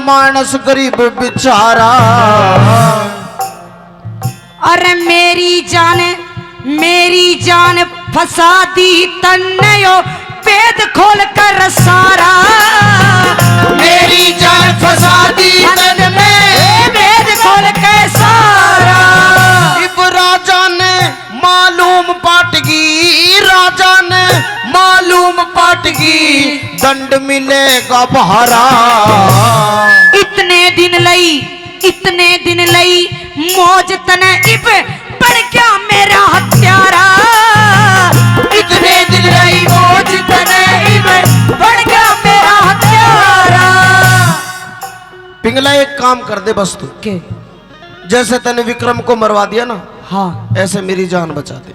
Speaker 3: मानस गरीब बेचारा।
Speaker 2: अरे मेरी जान फसा दी तन्नयो पेद खोल कर सारा।
Speaker 1: मेरी जान फसा दी तन में
Speaker 2: पेद खोल कर सारा।
Speaker 3: इब राजा ने मालूम पाटगी राजा ने मालूम पाटगी दंड मिलेगा बहारा।
Speaker 2: इतने दिन लई मौज तने इब बढ़ गया मेरा हत्यारा।
Speaker 1: इतने दिन रही मौज तने इब
Speaker 2: बढ़ गया मेरा हत्यारा।
Speaker 3: पिंगला एक काम कर दे बस तू
Speaker 2: के
Speaker 3: जैसे तने विक्रम को मरवा दिया ना
Speaker 2: हाँ
Speaker 3: ऐसे मेरी जान बचा दे।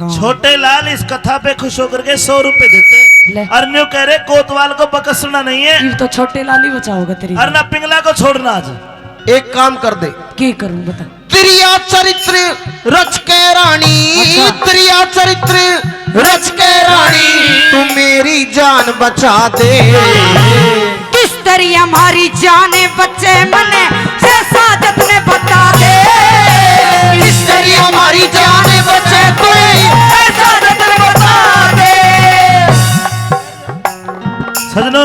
Speaker 4: छोटे लाल इस कथा पे खुश होकर के 100 रुपए देते।
Speaker 2: ले।
Speaker 4: अरन्यू कह रहे कोतवाल को बकसना नहीं है।
Speaker 2: फिर तो छोटे लाल ही बचाओगा तेरी।
Speaker 4: अरना पिंगला को छोड़ना आज।
Speaker 3: एक काम कर दे
Speaker 2: क्या करूं बता।
Speaker 3: त्रिया चरित्र रच के रानी
Speaker 2: अच्छा।
Speaker 3: त्रिया चरित्र रच के रानी तू मेरी जान बचा दे।
Speaker 2: किस तरह हमारी जाने बच्चे मने से साजत ने बता दे।
Speaker 1: इस तरह हमारी जान बचे कोई
Speaker 2: साजत ने बता दे।
Speaker 4: सजनो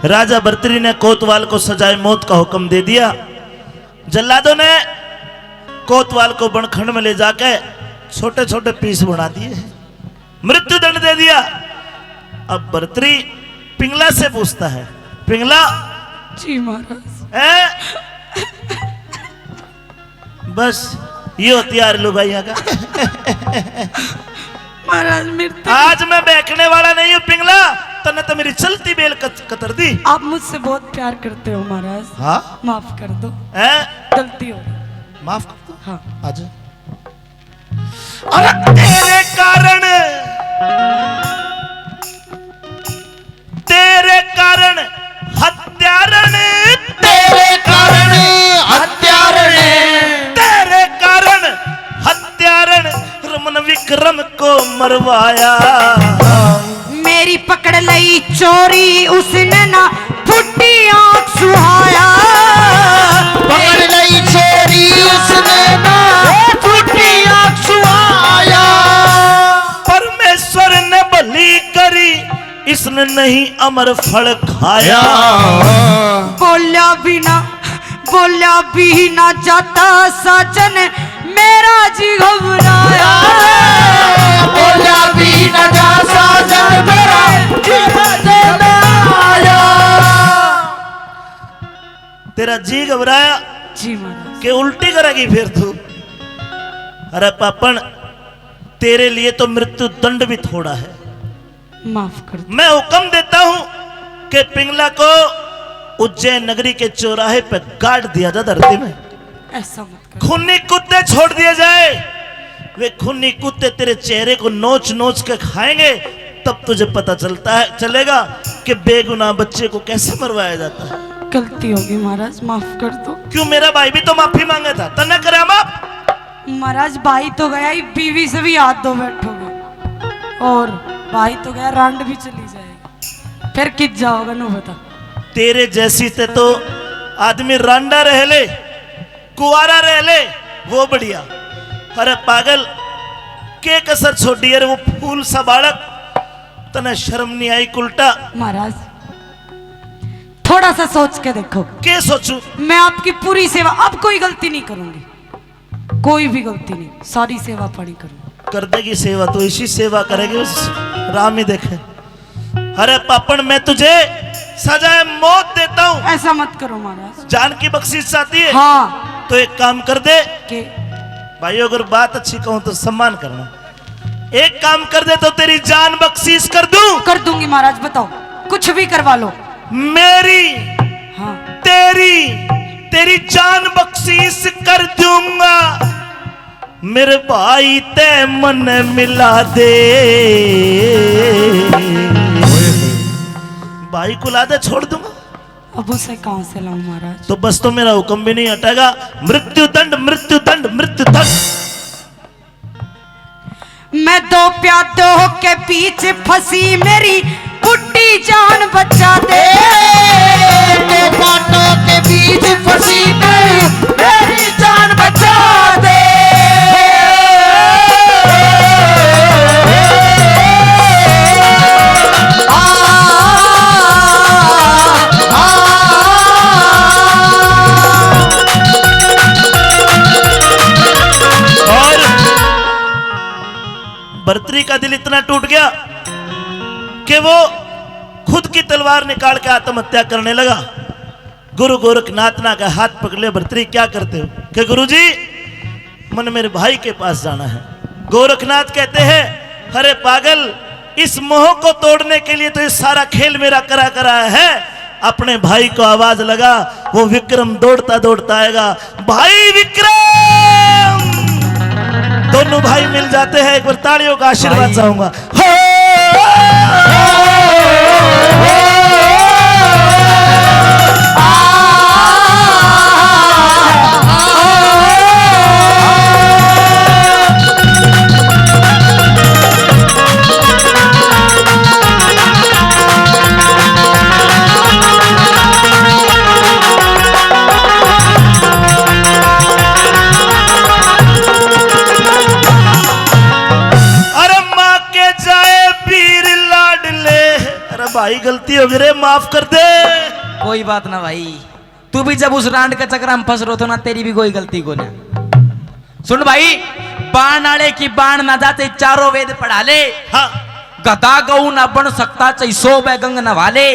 Speaker 4: राजा भर्तृहरि ने कोतवाल को सजाए मौत का हुक्म दे दिया। जल्लादों ने कोतवाल को बनखंड में ले जाकर छोटे छोटे पीस बना दिए। मृत्यु दंड दे दिया। अब भर्तृहरि पिंगला से पूछता है पिंगला
Speaker 2: जी महाराज।
Speaker 4: बस ये होती है लुगाइया का।
Speaker 2: महाराज मृत्यु
Speaker 4: आज मैं बैठने वाला नहीं हूँ पिंगला। तने तो मेरी चलती बेल कतर दी।
Speaker 2: आप मुझसे बहुत प्यार करते हो महाराज।
Speaker 4: हाँ
Speaker 2: माफ कर दो गलती हो गई।
Speaker 4: माफ कर दो।
Speaker 2: हाँ
Speaker 4: आज अरे तेरे कारण हत्यारण
Speaker 1: तेरे कारण हत्यारण
Speaker 4: तेरे कारण हत्यारण रमन विक्रम को मरवाया।
Speaker 2: मेरी पकड़ लई चोरी उसने ना फुटी आंख सुहाया।
Speaker 1: पकड़ लई चोरी उसने ना
Speaker 3: फूटी आंख सुहाया।
Speaker 4: पर कृष्ण नहीं अमर फल खाया।
Speaker 2: बोलिया भी ना जाता साजन मेरा जी घबराया।
Speaker 1: बोला भी न जा साजन मेरा जीवन आया।
Speaker 4: तेरा जी घबराया
Speaker 2: जी महाराज।
Speaker 4: कि उल्टी करेगी फिर तू। अरे पापन, तेरे लिए तो मृत्यु दंड भी थोड़ा है।
Speaker 2: माफ कर दो।
Speaker 4: मैं हुक्म देता हूं कि पिंगला को उज्जैन नगरी के चौराहे पे गाड़ दिया जाए धरती में।
Speaker 2: ऐसा मत कर।
Speaker 4: खूनी कुत्ते छोड़ दिए जाए। वे खूनी कुत्ते तेरे चेहरे को नोच नोच के खाएंगे, तब तुझे पता चलेगा कि बेगुनाह बच्चे को कैसे मरवाया जाता है।
Speaker 2: गलती होगी महाराज, माफ कर दो।
Speaker 4: क्यों, मेरा भाई भी तो माफी मांगा था, तना करे माफ।
Speaker 2: महाराज भाई तो गया ही, बीवी से भी हाथ धो बैठोगे। और भाई तो गया, रांड भी चली जाएगी, फिर किस जाओगे नो बता।
Speaker 4: तेरे जैसी ते तो आदमी रांडा रह ले, कुआरा रह ले, वो बढ़िया। अरे पागल, के कसर छोड़ी है वो फूल सा बालक, तना शर्म नहीं आई उल्टा।
Speaker 2: महाराज थोड़ा सा सोच के देखो।
Speaker 4: के सोचू?
Speaker 2: मैं आपकी पूरी सेवा, अब कोई गलती नहीं करूंगी, कोई भी गलती नहीं, सारी सेवा पानी करूंगी।
Speaker 4: कर देगी सेवा तो इसी सेवा करेगी, उस राम ही देखे। अरे पापन, मैं तुझे सजाए मौत देता हूं।
Speaker 2: ऐसा मत करो महाराज।
Speaker 4: जान की बख्शिश चाहती है
Speaker 2: हाँ
Speaker 4: तो एक काम कर दे
Speaker 2: के
Speaker 4: भाइयों, अगर बात अच्छी कहूं तो सम्मान करना। एक काम कर दे तो तेरी जान बख्शीश कर दूं।
Speaker 2: कर दूंगी महाराज, बताओ कुछ भी करवा लो।
Speaker 4: मेरी
Speaker 2: हाँ
Speaker 4: तेरी जान बख्शीश कर दूंगा। मेरे भाई ते मन मिला दे। भाई को ला दे, छोड़ दूंगा।
Speaker 2: अब उसे कहां से लाऊं महाराज।
Speaker 4: तो बस तो मेरा हुक्म भी नहीं हटेगा। मृत्यु दंड, मृत्यु दंड, मृत्यु दंड।
Speaker 2: मैं दो प्यादों के बीच फंसी, मेरी बुड्ढी जान बचा दे।
Speaker 1: दो बातों के बीच फंसी मेरी जान बचा दे।
Speaker 4: भर्तरी का दिल इतना टूट गया कि वो खुद की तलवार निकाल के आत्महत्या करने लगा। गुरु गोरखनाथ ना का हाथ पकड़े, भर्तरी क्या करते हो? कि गुरुजी, मन मेरे भाई के पास जाना है। गोरखनाथ कहते हैं, अरे पागल, इस मोह को तोड़ने के लिए तो ये सारा खेल मेरा करा है। अपने भाई को आवाज लगा, वो विक्रम दौड़ता दौड़ता आएगा। भाई विक्रम! दोनों भाई मिल जाते हैं। एक बार तालियों का आशीर्वाद चाहूंगा। भाई गलती हो गई रे, माफ कर दे।
Speaker 1: कोई बात ना भाई, तू भी जब उस रांड का चक्कर में फंस रहो तो ना, तेरी भी कोई गलती को ना। सुन भाई, बाण आले की बाण ना जाते, चारों वेद पढ़ा ले।
Speaker 4: हाँ।
Speaker 1: गधा गऊ ना बन सकता, चाहिए 100 गंग नवाले।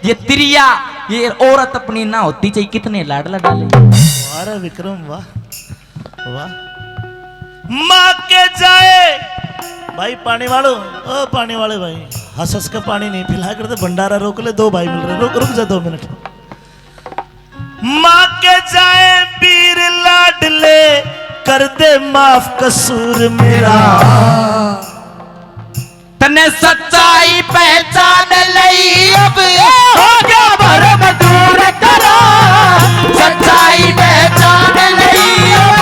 Speaker 1: ये तिरिया, ये औरत अपनी ना होती चाहिए, कितने लाडला डाले।
Speaker 4: वाह विक्रम, वाह वाह। माँ के जाए भाई पानी वालो, ओ पानी वाले भाई, हंस के पानी नहीं पिला करते, भंडारा रोक ले। 2 भाई मिल रहे, रुक जा 2 मिनट। माँ के जाए वीर लाडले, कर दे माफ कसूर मेरा।
Speaker 1: तने सच्चाई पहचान लई, अब हो गया भरम दूर करा। सच्चाई पहचान लई, अब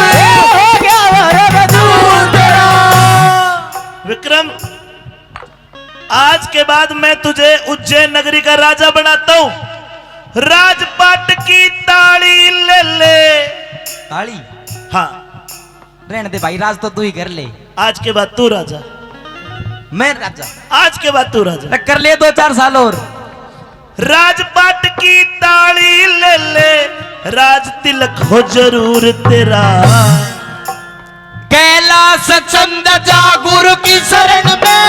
Speaker 1: हो गया भरम दूर करा।
Speaker 4: विक्रम, आज के बाद मैं तुझे उज्जैन नगरी का राजा बनाता हूं। राजपाट की ताली ले ले।
Speaker 1: ताली?
Speaker 4: हाँ,
Speaker 1: रहने दे भाई, राज तो तू ही कर ले।
Speaker 4: आज के बाद तू राजा।
Speaker 1: मैं राजा।
Speaker 4: आज के बाद तू राजा।
Speaker 1: कर ले 2-4 साल और।
Speaker 4: राजपाट की ताली ले ले, राज तिलक हो जरूर तेरा।
Speaker 1: कैलाश चंद जा गुरु की शरण में,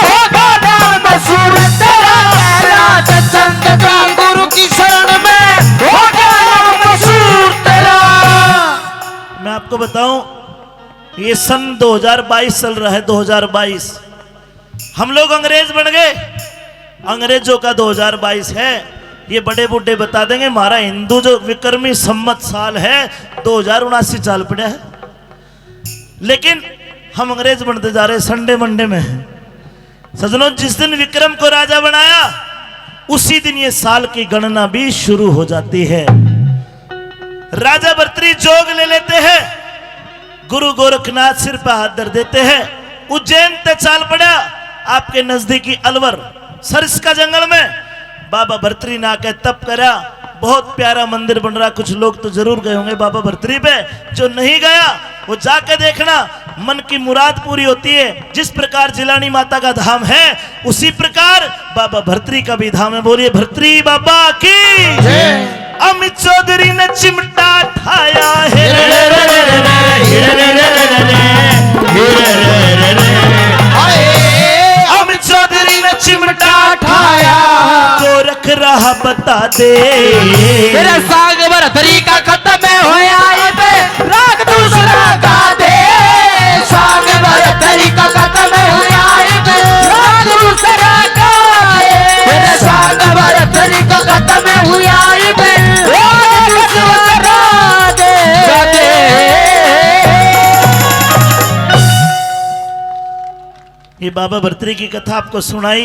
Speaker 1: होगा नाम मशहूर तेरा। कैलाश चंद जा गुरु की शरण में, होगा नाम मशहूर तेरा।
Speaker 4: मैं आपको बताऊं, ये सन 2022 चल रहा है। 2022 हम लोग अंग्रेज बन गए। अंग्रेजों का 2022 है। ये बड़े बूढ़े बता देंगे, हमारा हिंदू जो विक्रमी सम्मत साल है 2079 चाल पड़ा है। लेकिन हम अंग्रेज बनते जा रहे, संडे मंडे में है। सजनों, जिस दिन विक्रम को राजा बनाया उसी दिन ये साल की गणना भी शुरू हो जाती है। राजा भर्तृहरि जोग ले लेते हैं, गुरु गोरखनाथ सिर पर हाथ धर देते हैं। उज्जैन ते चाल पड़ा, आपके नजदीकी अलवर सरस का जंगल में बाबा भर्तृहरि ने आके तप करा। बहुत प्यारा मंदिर बन रहा। कुछ लोग तो जरूर गए होंगे बाबा भर्तृहरि पे, जो नहीं गया वो जाके देखना, मन की मुराद पूरी होती है। जिस प्रकार जिलानी माता का धाम है उसी प्रकार बाबा भर्तृहरि का भी धाम है। बोलिए भर्तृहरि बाबा की। अमित चौधरी ने चिमटा ठाया है, अमित चौधरी ने चिमटा ठाया, जो रख रहा बता दे।
Speaker 1: तेरा साग भर्तृहरि का खत्म होया पे, राग दूसरा गा दे। साग भर्तृहरि का खत्म होया पे, राग दूसरा गा दे। तेरा साग भर्तृहरि का खत्म होया पे, राग दूसरा दे।
Speaker 4: ये बाबा भर्तृहरि की कथा आपको सुनाई।